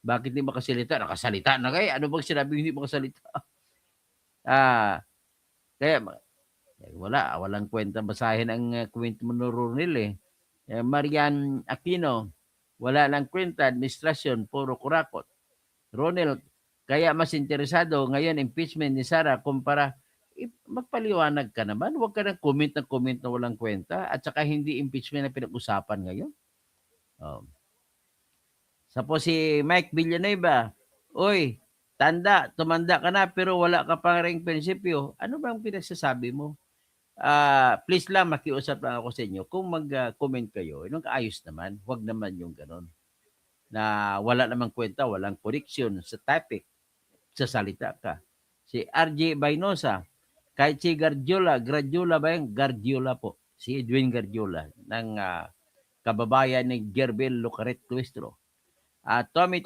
Bakit hindi makasalita? Nakasalita na kayo. Ano bang sinabi hindi makasalita? Kaya walang kwenta basahin ang kwento mo ni Ronel Marian Aquino, wala lang kwenta, administrasyon, puro kurakot. Ronel, kaya mas interesado ngayon impeachment ni Sara kumpara magpaliwanag ka naman. Huwag ka nang comment na walang kwenta at saka hindi impeachment na pinag-usapan ngayon. Tapos si Mike Villanueva, oy, tumanda ka na pero wala ka pa ring prinsipyo. Ano bang pinagsasabi mo? Please lang, makiusap lang ako sa inyo. Kung mag-comment kayo, yung kaayos naman, huwag naman yung ganon. Na wala namang kwenta, walang correction sa topic, sa salita ka. Si RJ Bainosa, kahit si Gardiola ba yung? Guardiola po. Si Edwin Guardiola, ng kababayan ni Gerbel Lucaret Tuestro. Tommy,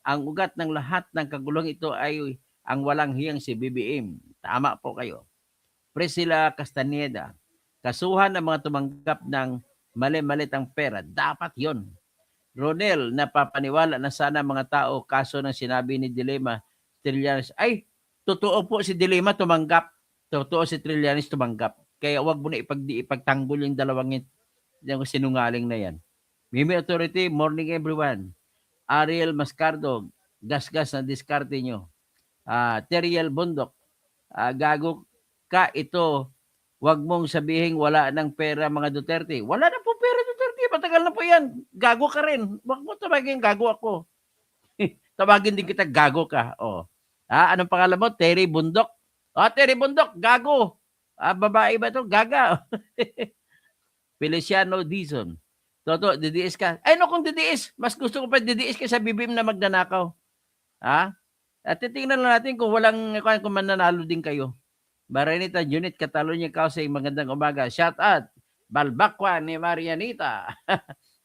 ang ugat ng lahat ng kagulong ito ay ang walang hiyang si BBM. Tama po kayo. Priscilla Castaneda, kasuhan ng mga tumanggap ng mali-malitang pera. Dapat yon. Ronel, napapaniwala na sana mga tao kaso ng sinabi ni Dilema Trillanes. Ay, totoo po si Dilema tumanggap. Totoo si Trillanes tumanggap. Kaya wag mo na ipagtanggol yung dalawang yung sinungaling na yan. Mimi Authority, morning everyone. Ariel Mascardo, gasgas na diskarte nyo. Teriel Bundok, gago ka ito. Huwag mong sabihin wala ng pera mga Duterte. Wala na po pera Duterte. Matagal na po yan. Gago ka rin. Huwag mo tawagin gago ako. Tawagin din kita gago ka. Anong pangalan mo? Terry Bundok. Terry Bundok, gago. Babae ba to? Gaga. Feliciano Dizon. Toto, didiis ka. Ay, no, kung didiis, mas gusto ko pa didiis ka sa BBM na magnanakaw. At titingnan lang natin kung kung mananalo din kayo. Marianita Junit Catalonia Kausay, magandang umaga. Shout out. Balbakwa ni Marianita.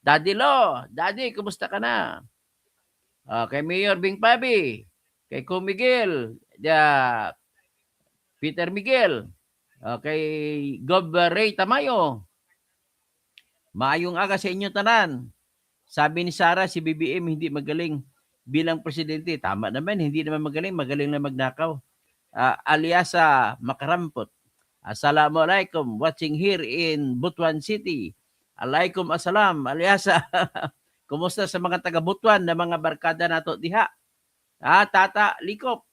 Daddy Lo, Daddy, kumusta ka na? Kay Mayor Bing Pabi, kay Ko Miguel, Peter Miguel, kay Gob Ray Tamayo. Maayong aga sa inyo tanan. Sabi ni Sara, si BBM hindi magaling bilang presidente. Tama naman, hindi naman magaling na magnakaw. Alias makarampot. Assalamualaikum, watching here in Butuan City. Alaikum assalam, alias kumusta sa mga taga Butuan na mga barkada nato diha? Tata Likop.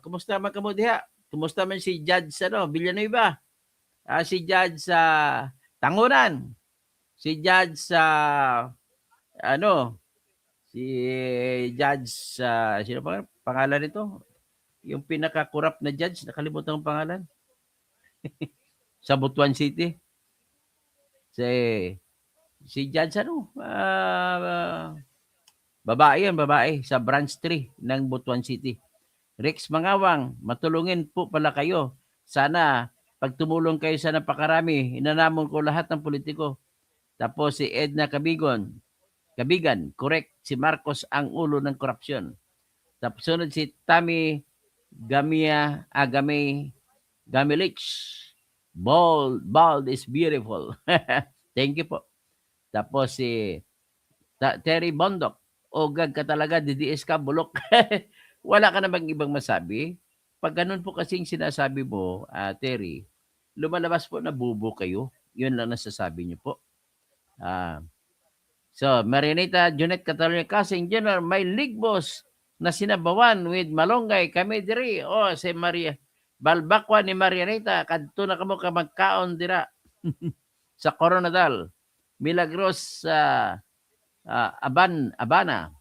Kumusta man kamo diha? Kumusta man si Judge Villanueva? Si Judge Tanguran. Si Judge si Judge sino pa pangalan nito? Yung pinaka-corrupt na judge, nakalimutan ang pangalan. Sa Butuan City. Si Judge babae sa branch 3 ng Butuan City. Rex Mangawang, matulungin po pala kayo. Sana pag tumulong kayo sa napakarami, inanamon ko lahat ng politiko. Tapos si Edna Kabigan, correct, si Marcos ang ulo ng korupsyon. Tapos sunod si Tammy Gamilich. Bald is beautiful. Thank you po. Tapos si Terry Bondok. Gag ka talaga, didiis ka, bulok. Wala ka namang ibang masabi. Pag ganun po kasing sinasabi mo, Terry, lumalabas po na bubo kayo. Yun lang nasasabi niyo po. So, Marianita Junet Catalonia Kasing Jr., may league boss na sinabawan with Malonggay, kami diri. Si Maria Balbakwa ni Marianita, kadto na kamo ka magkaon dira sa Coronadal. Milagros Abana.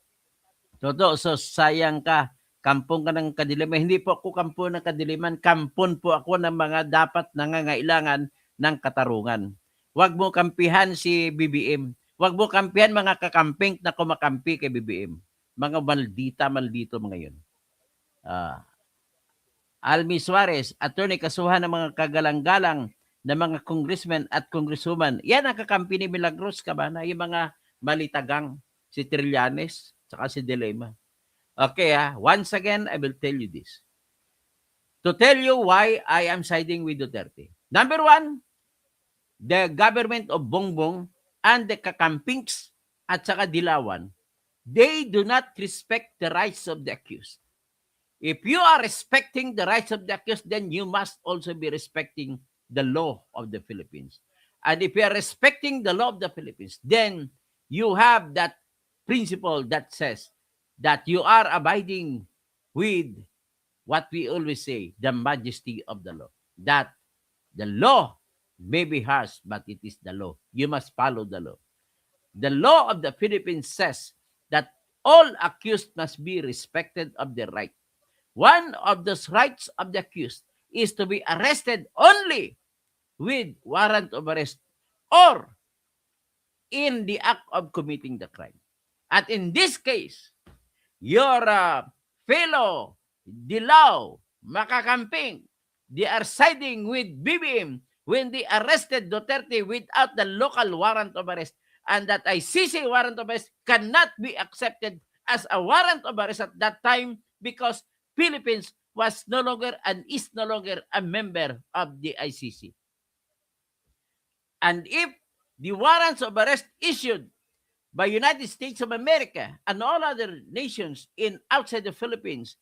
Toto, so sayang ka. Kampong ka ng kadiliman. Hindi po ako kampon ng kadiliman. Kampon po ako ng mga dapat nangangailangan ng katarungan. Huwag mo kampihan si BBM. Huwag mo kampihan mga kakamping na kumakampi kay BBM. Mga maldito mga yun. Almi Suarez, attorney kasuhan ng mga kagalang-galang na mga congressmen at congresswoman. Yan ang kakampi ni Milagros Cabana, yung mga malitagang, si Trillanes, saka si Dilema. Okay, once again, I will tell you this. To tell you why I am siding with Duterte. Number one, the government of Bongbong and the kakampings at saka Dilawan, they do not respect the rights of the accused. If you are respecting the rights of the accused, then you must also be respecting the law of the Philippines. And if you are respecting the law of the Philippines, then you have that principle that says that you are abiding with what we always say, the majesty of the law. That the law may be harsh, but it is the law. You must follow the law. The law of the Philippines says that all accused must be respected of their right. One of those rights of the accused is to be arrested only with warrant of arrest or in the act of committing the crime. At in this case, your fellow Dilaw, makakamping, they are siding with BBM when they arrested Duterte without the local warrant of arrest, and that ICC warrant of arrest cannot be accepted as a warrant of arrest at that time because Philippines was no longer and is no longer a member of the ICC. And if the warrants of arrest issued by United States of America and all other nations in outside the Philippines,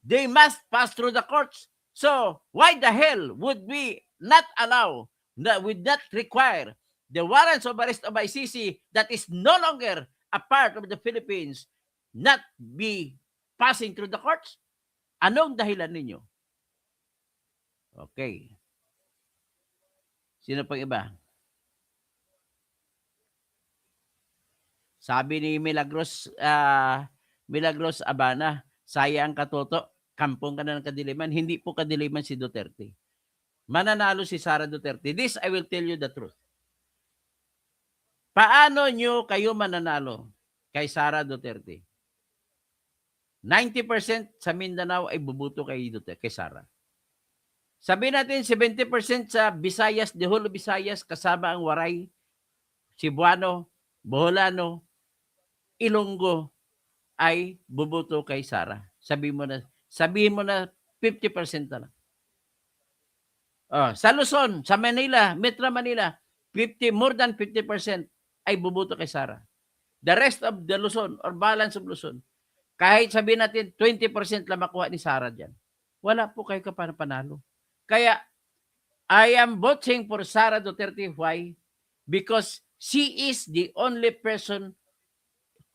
they must pass through the courts. So why the hell would we not allow, would not require the warrants of arrest of ICC that is no longer a part of the Philippines not be passing through the courts? Anong dahilan ninyo? Okay. Sino pang iba? Sabi ni Milagros Abana, sayang katoto, kampong ka na ng kadiliman. Hindi po kadiliman si Duterte. Mananalo si Sara Duterte. This, I will tell you the truth. Paano nyo kayo mananalo kay Sara Duterte? 90% sa Mindanao ay bubuto kay Duterte, kay Sara. Sabihin natin 70% sa Visayas, the whole of Visayas, kasama ang Waray, Cebuano, Boholano, Ilonggo ay bubuto kay Sara. Sabihin mo na 50% na lang. Sa Luzon, sa Manila, Metro Manila, more than 50% ay bubuto kay Sara. The rest of the Luzon or balance of Luzon, kahit sabihin natin 20% lang makuha ni Sara dyan, wala po kayo kapanalo. Kaya, I am voting for Sara Duterte. Why? Because she is the only person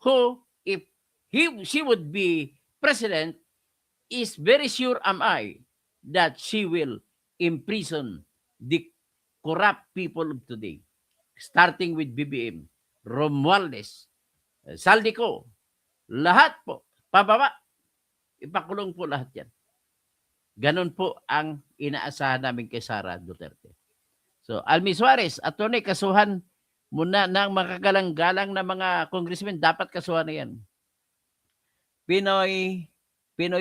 who, if she would be president, is very sure am I that she will imprison the corrupt people of today. Starting with BBM, Romualdez, Saldico, lahat po, pababa, ipakulong po lahat yan. Ganon po ang inaasahan namin kay Sara Duterte. So, Almi Suarez, attorney, kasuhan muna ng makagalang-galang na mga congressmen, dapat kasuhan na yan. Pinoy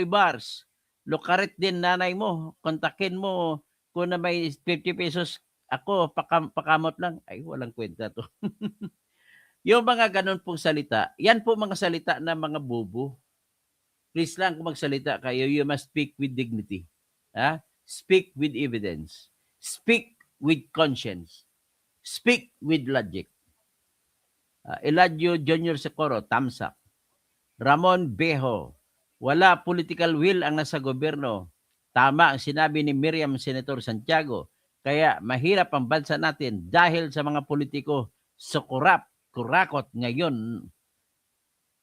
Bars, lukarit din nanay mo, kontakin mo kung na may 50 pesos, ako, pakamot lang. Ay, walang kwenta to. Yung mga ganon pong salita, yan po mga salita ng mga bobo. Please lang kung magsalita kayo, you must speak with dignity. Speak with evidence. Speak with conscience. Speak with logic. Eladio Junior Socorro, thumbs up. Ramon Bejo, wala political will ang nasa gobyerno. Tama ang sinabi ni Miriam Senator Santiago. Kaya mahirap ang bansa natin dahil sa mga politiko sa kurakot ngayon.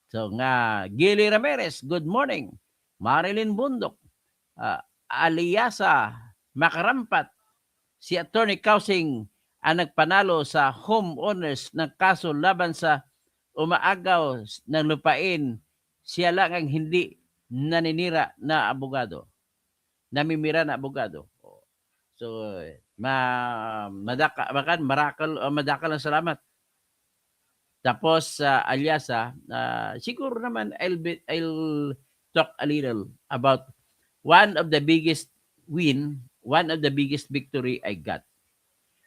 So nga, Gili Ramirez, good morning. Marilyn Bundok, Aliasa Makarampat, si Attorney Kausing ang nagpanalo sa homeowners ng kaso laban sa umaagaw ng lupain. Siya lang ang hindi naninira na abogado. Namimira na abogado. So, madakal ang salamat. Tapos Aliasa, siguro naman I'll talk a little about one of the biggest win, one of the biggest victory I got.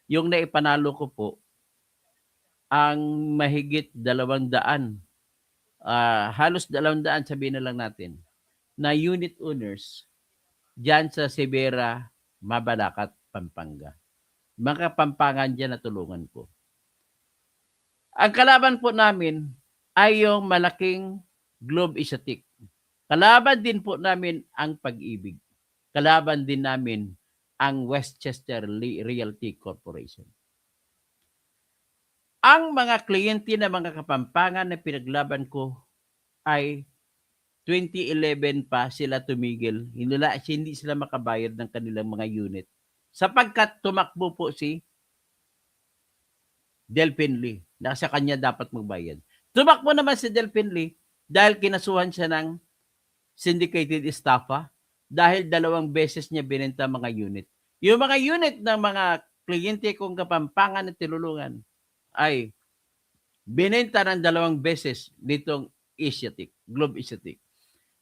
Yung naipanalo ko po ang mahigit 200, halos 200 sabihin na lang natin, na unit owners dyan sa Sibera, Mabalacat, Pampanga. Mga Pampangan dyan na tulungan ko. Ang kalaban po namin ay yung malaking Globe Isatic. Kalaban din po namin ang Pag-ibig. Kalaban din namin ang Westchester Realty Corporation. Ang mga kliyente na mga Kapampangan na pinaglaban ko ay 2011 pa sila tumigil. Hindi sila makabayad ng kanilang mga unit. Sapagkat tumakbo po si Delphine Lee na sa kanya dapat magbayad. Tumakbo naman si Delphine Lee dahil kinasuhan siya ng syndicated estafa dahil 2 beses niya binenta mga unit. Yung mga unit ng mga kliyente kong Kapampangan na tinulungan ay binenta ng 2 beses nitong Asiatic, Globe Asiatic.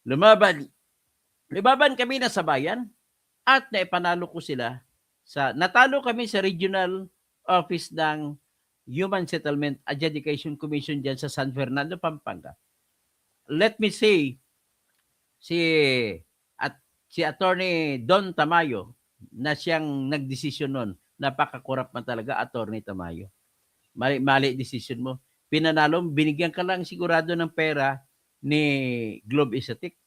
Lumaban kami na sa bayan at naipanalo ko sila natalo kami sa regional office ng Human Settlement Adjudication Commission dyan sa San Fernando, Pampanga. Let me say, si Attorney Don Tamayo na siyang nagdesisyon nun, napakakurap man talaga, Attorney Tamayo. Mali decision mo. Pinanalo, binigyan ka lang sigurado ng pera ni Globe Isatic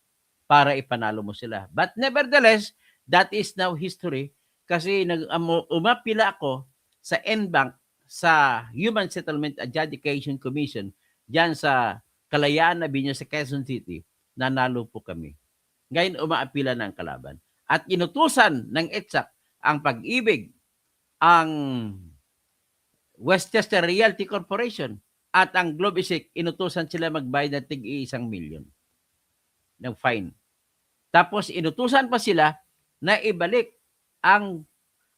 para ipanalo mo sila. But nevertheless, that is now history kasi umapila ako sa NBank sa Human Settlement Adjudication Commission diyan sa Kalayaan Avenue sa Quezon City, nanalo po kami. Ngayon umaapila na ang kalaban. At inutusan ng EDSAC ang Pag-ibig, ang Westchester Realty Corporation at ang Globisec, inutusan sila magbayad ng tig-1 milyon ng fine. Tapos inutusan pa sila na ibalik ang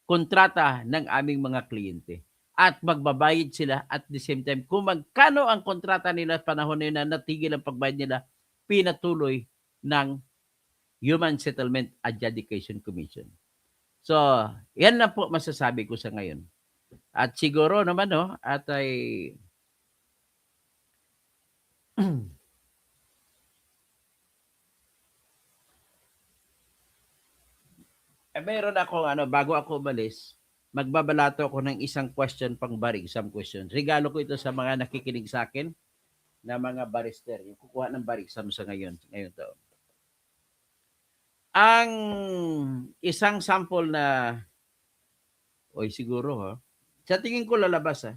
kontrata ng aming mga kliyente at magbabayad sila at the same time kung magkano ang kontrata nila panahon na natigil ang pagbayad nila, pinatuloy ng Human Settlement Adjudication Commission. So, yan na po masasabi ko sa ngayon. At siguro naman, no, at ay mayroon akong bago ako umalis, magbabalato ako ng isang question pang bar exam question. Regalo ko ito sa mga nakikinig sa akin na mga barister. Yung kukuha ng bar exam sa ngayon taon. Ang isang sample na siguro sa tingin ko lalabas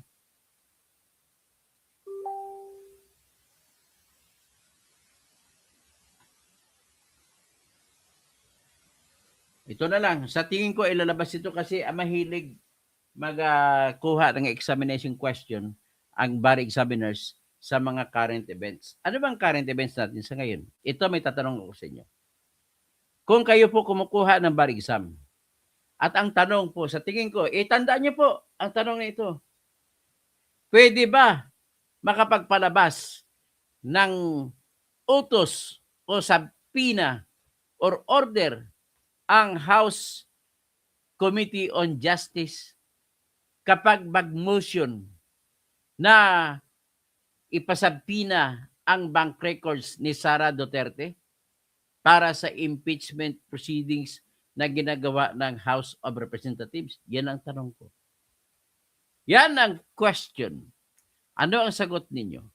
Ito na lang. Sa tingin ko ilalabas ito kasi mahilig magkuha ng examination question ang bar examiners sa mga current events. Ano bang current events natin sa ngayon? Ito may tatanong ako sa inyo. Kung kayo po kumukuha ng bar exam, at ang tanong po sa tingin ko, tandaan niyo po ang tanong na ito. Pwede ba makapagpalabas ng utos o subpoena or order ang House Committee on Justice kapag mag-motion na ipasabpina ang bank records ni Sara Duterte para sa impeachment proceedings na ginagawa ng House of Representatives? Yan ang tanong ko. Yan ang question. Ano ang sagot ninyo?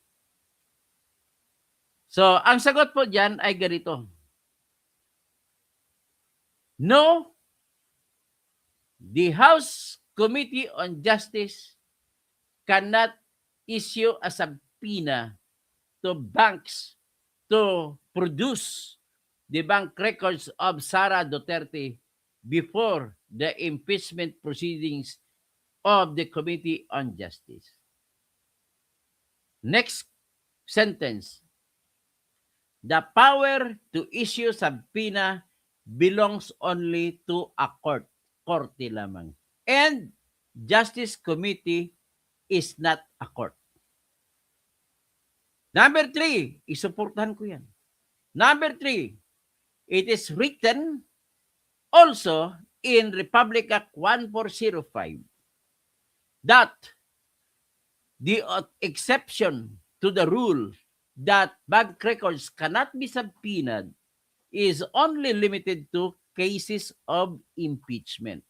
So, ang sagot po dyan ay ganito. No, the House Committee on Justice cannot issue a subpoena to banks to produce the bank records of Sara Duterte before the impeachment proceedings of the Committee on Justice. Next sentence. The power to issue subpoena belongs only to a court. Korte lamang. And Justice Committee is not a court. Number 3, isuportahan ko yan. Number 3, it is written also in Republic Act 1405 that the exception to the rule that bank records cannot be subpoenaed is only limited to cases of impeachment.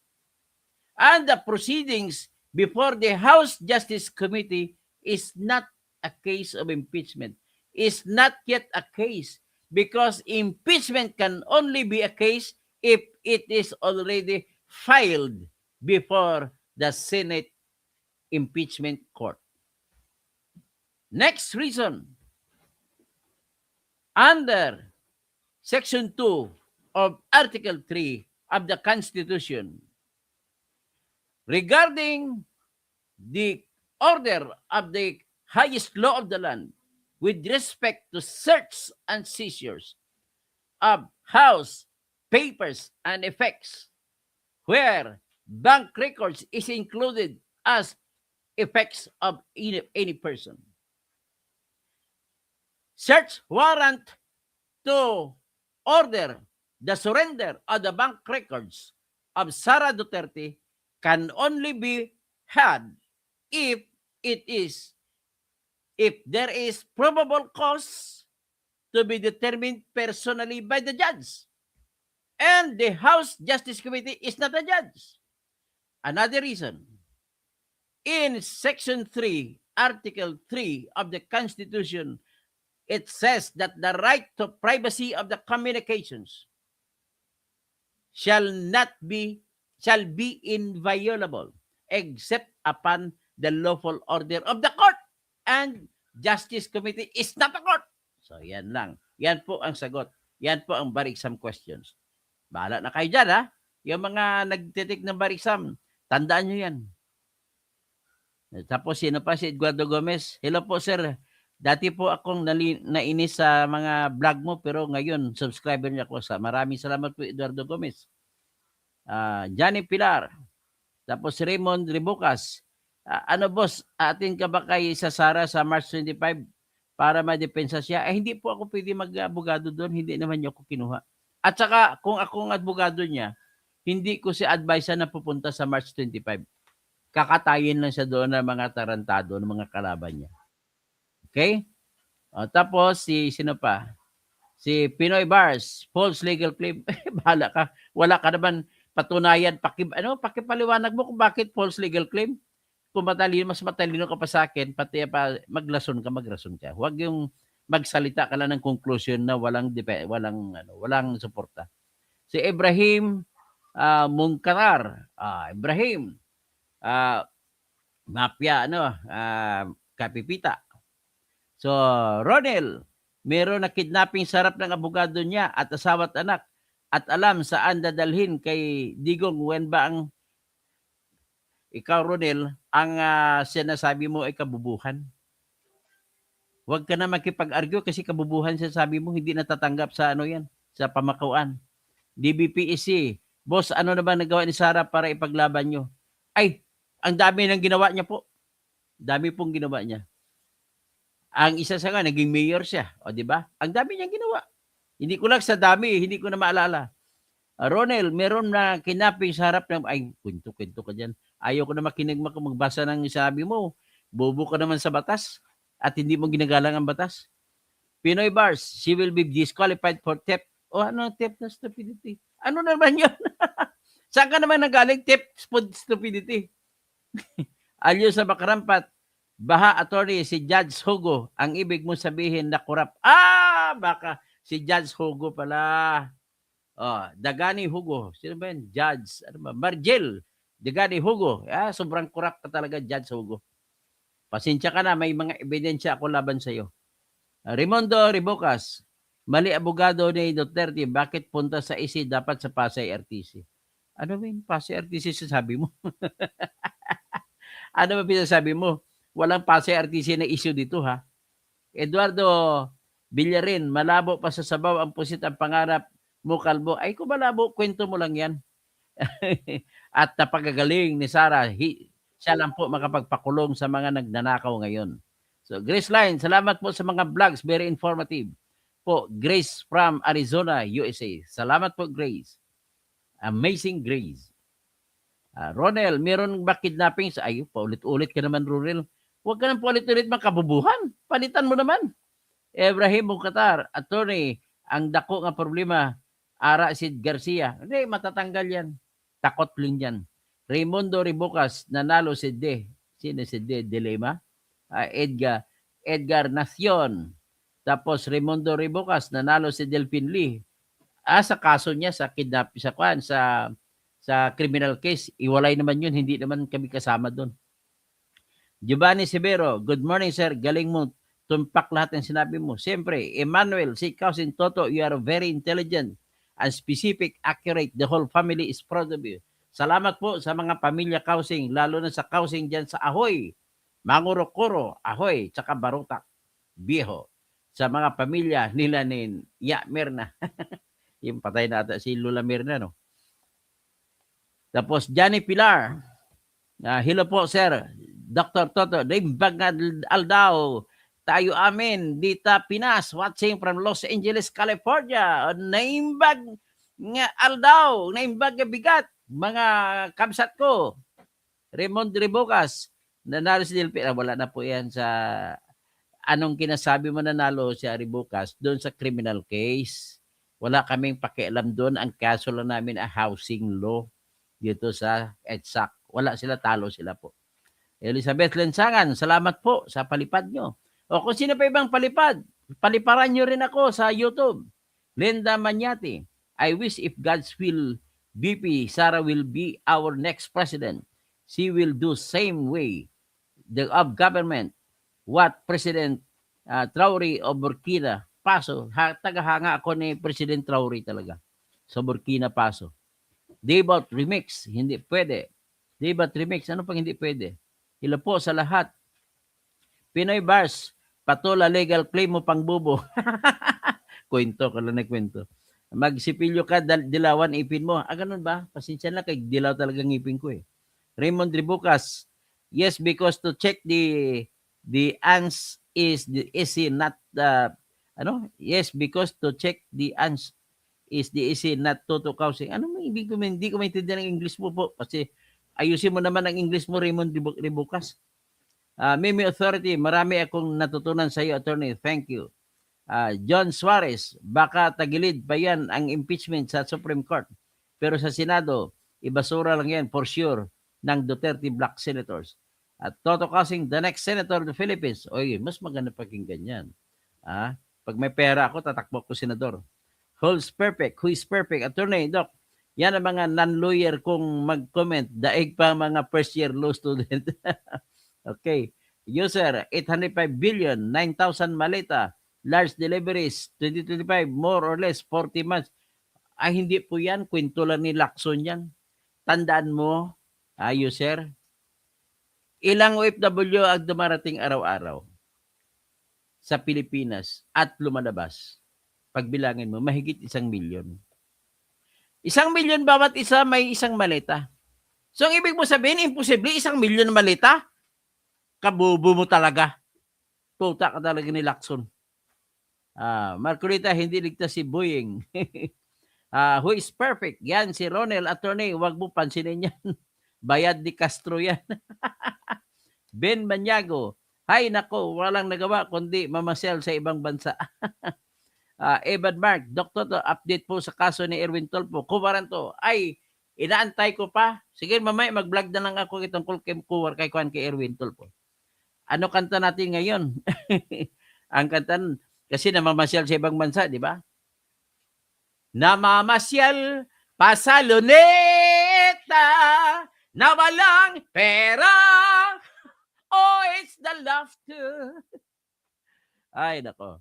And the proceedings before the House Justice Committee is not a case of impeachment, is not yet a case, because impeachment can only be a case if it is already filed before the Senate Impeachment Court. Next reason, under Section 2 of Article 3 of the Constitution, regarding the order of the highest law of the land with respect to search and seizures of house, papers, and effects, where bank records is included as effects of any person. Search warrant to order the surrender of the bank records of Sara Duterte can only be had if there is probable cause to be determined personally by the judge. And the House Justice Committee is not a judge. Another reason, in Section 3, Article 3 of the Constitution, it says that the right to privacy of the communications shall be inviolable except upon the lawful order of the court. And Justice Committee is not a court. So, yan lang. Yan po ang sagot. Yan po ang bar exam questions. Bahala na kayo dyan, ha? Yung mga nagtitik ng bar exam, tandaan nyo yan. Tapos, sino pa? Si Eduardo Gomez. Hello po, sir. Dati po akong nainis sa mga vlog mo, pero ngayon, subscriber niya ako. Maraming salamat po, Eduardo Gomez. Johnny Pilar. Tapos, Raymond Ribucas. Ano, boss? Atin ka ba kay Sara sa March 25 para madepensa siya? Hindi po ako pwede mag-abogado doon. Hindi naman niya ako kinuha. At saka, kung akong abogado niya, hindi ko si advise na pupunta sa March 25. Kakatayin lang siya doon ng mga tarantado, ng mga kalaban niya. Okay? Tapos, sino pa? Si Pinoy Bars, false legal claim. Bahala ka. Wala ka naman patunayan. Pakipaliwanag mo kung bakit false legal claim. Kung mas matalino ka pa sa akin, pati pa magrason ka. Huwag yung magsalita ka lang ng conclusion na walang suporta. Si Ibrahim Mungkarar. Ibrahim Mafia, Kapipita. So, Ronel, meron na kidnapping sarap ng abogado niya at asawa at anak at alam saan dadalhin kay Digong. When ba ang ikaw, Ronel, ang sinasabi mo ay kabubuhan? Huwag ka na makipag-argue kasi kabubuhan sinasabi mo, hindi natatanggap sa sa pamakauan. DBPEC, boss, ano na ba nagawa ni Sara para ipaglaban nyo? Ay, ang dami nang ginawa niya po. Dami pong ginawa niya. Ang isa sa naging mayor siya. O, di ba? Ang dami niyang ginawa. Hindi ko lang sa dami, hindi ko na maalala. Ronel, meron na kidnapping sa harap ng, ay, kwento ka dyan. Ayaw ko na makinig magbasa ng sabi mo. Bobo ka naman sa batas at hindi mo ginagalang ang batas. Pinoy Bars, she will be disqualified for theft. O, ano theft na stupidity? Ano naman yun? Saan ka naman nagaling theft stupidity? Alyo sa Bakarampat, Baha Attorney, si Judge Hugo, ang ibig mo sabihin na kurap. Baka si Judge Hugo pala. Dagani Hugo. Sino ba yan? Judge. Margel. Dagani Hugo. Sobrang kurap ka talaga, Judge Hugo. Pasensya ka na, may mga ebidensya ako laban sa iyo. Raimondo Ribucas, mali abogado ni Duterte, bakit punta sa IC dapat sa Pasay RTC? Ano ba yung Pasay RTC sasabi mo? Ano ba pinasabi mo? Walang Pasay RTC na issue dito, ha? Eduardo Villarin, malabo pa sa sabaw ang pusit ang pangarap mo, kalbo. Ay, kung malabo, kwento mo lang yan. At napagagaling ni Sara, siya lang po makapagpakulong sa mga nagnanakaw ngayon. So, Grace Line, salamat po sa mga vlogs. Very informative. Po, Grace from Arizona, USA. Salamat po, Grace. Amazing Grace. Ronel, meron ba kidnapping? Ay, paulit-ulit ka naman, Ronel. Huwag ka nang paulit-ulit makabubuhan. Palitan mo naman. Ibrahim Mukatar, attorney, ang dako nga problema, Ara Sid Garcia. Hindi, matatanggal yan. Takot lang yan. Raimundo Ribucas, nanalo si D. Sino si D? Dilema? Edgar Nacion. Tapos Raimundo Ribucas, nanalo si Delphine Lee. Sa kaso niya, sa kidnap, sa criminal case, iwalay naman yun, hindi naman kami kasama doon. Giovanni Severo, good morning sir, galing mo, tumpak lahat ng sinabi mo. Siyempre, Emmanuel, si Cousin Toto, you are very intelligent and specific, accurate. The whole family is proud of you. Salamat po sa mga pamilya Kausing, lalo na sa Kausing dyan sa Ahoy, Mangurokoro, Ahoy, tsaka Barutak, Viejo. Sa mga pamilya nila ni Mirna. Yung patay na ata si Lula Mirna, no? Tapos, Johnny Pilar. Hello po, sir. Dr. Toto, Naimbag Aldao. Tayo amin, Dita Pinas, watching from Los Angeles, California. Naimbag nga Aldao, naimbag nga bigat. Mga kamsat ko. Raymond Ribucas. Nanalo si Delphine. Wala na po yan sa anong kinasabi mo nanalo si Ribucas doon sa criminal case. Wala kaming pakialam doon. Ang kaso lang namin ay housing law dito sa EDSAC. Wala sila, talo sila po. Elizabeth Lensangan, salamat po sa palipad nyo. O kung sino pa ibang palipad, paliparan nyo rin ako sa YouTube. Linda Manyati, I wish if God's will, BP Sara will be our next president. She will do same way of government what President Traore of Burkina Faso, tagahanga ako ni President Traore talaga sa Burkina Faso. Debat remix, hindi pwede. Debat remix, ano pang hindi pwede? Hila po sa lahat. Pinoy Bars, patola legal claim mo pang bubo. Kwento ka lang na kwento. Magsipilyo ka, dilawan ipin mo. Ganun ba? Pasensya na kay dilaw talaga ngipin ko eh. Raymond Ribucas, yes, because to check the ans is not yes, because to check the ans is the easy, not toto causing. Ano may ibig ko, hindi ko maintindihan ng English mo po kasi ayusin mo naman ang English mo, Raymond Ribucas. Mimi Authority, marami akong natutunan sa iyo, attorney. Thank you. John Suarez, baka tagilid pa yan ang impeachment sa Supreme Court. Pero sa Senado, ibasura lang yan for sure ng Duterte Black Senators. At Toto Kasing, the next Senator of the Philippines. Oy, mas maganda pakinggan yan. Pag may pera ako, tatakbo ko senador. Who's perfect? Who is perfect? Attorney, Doc, yan ang mga non-lawyer kung mag-comment. Daig pa mga first year law student. Okay. User, 805 billion, 9,000 maleta, large deliveries, 2025, more or less, 40 months. Hindi po yan. Kwento lang ni Lacson yan. Tandaan mo, user, ilang OFW ang dumarating araw-araw sa Pilipinas at lumalabas. Pagbilangin mo, mahigit 1 milyon. 1 milyon bawat isa may isang maleta. So, ang ibig mo sabihin, imposible 1 milyon na maleta? Kabubo mo talaga. Tuta ka talaga ni Lacson. Marcolita, hindi ligtas si Boying. Who is perfect? Yan, si Ronel, attorney, wag mo pansinin yan. Bayad ni Castro yan. Ben Maniago, hay nako, walang nagawa kundi mamasyal sa ibang bansa. Evan Mark, Doktor, update po sa kaso ni Erwin Tulfo. Kuwaranto, ay, inaantay ko pa. Sige, mamaya mag-vlog na lang ako itong kuwar kay Erwin Tulfo. Ano kanta natin ngayon? Ang kanta, kasi namamasyal sa ibang bansa, di ba? Namamasyal pa sa luneta na walang pera. Oh, it's the laughter. Ay, nako.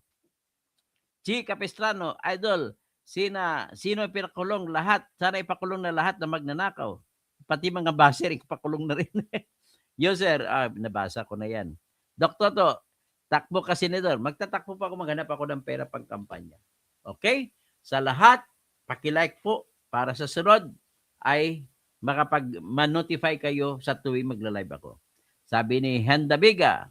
Chi Capistrano, idol, sino ipakulong lahat? Sana ipakulong na lahat na magnanakaw. Pati mga baser, ipakulong na rin. User, nabasa ko na yan. Doktor to, takbo ka senador. Magtatakbo pa ako, maghanap ako ng pera pang kampanya. Okay? Sa lahat, paki-like po para sa sunod ay makapag-notify kayo sa tuwing magla-live ako. Sabi ni Henda Biga,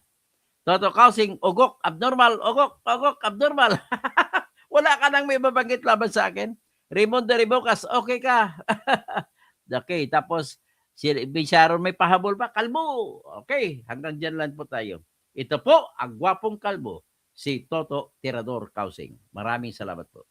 Toto Kausing, ugok, abnormal, ugok, abnormal. Wala ka nang may mabanggit laban sa akin. Raymond de Ribocas, okay ka. Okay, tapos si Bisharon may pahabol pa, kalbo. Okay, hanggang dyan lang po tayo. Ito po, ang gwapong kalbo, si Toto Tirador Kausing. Maraming salamat po.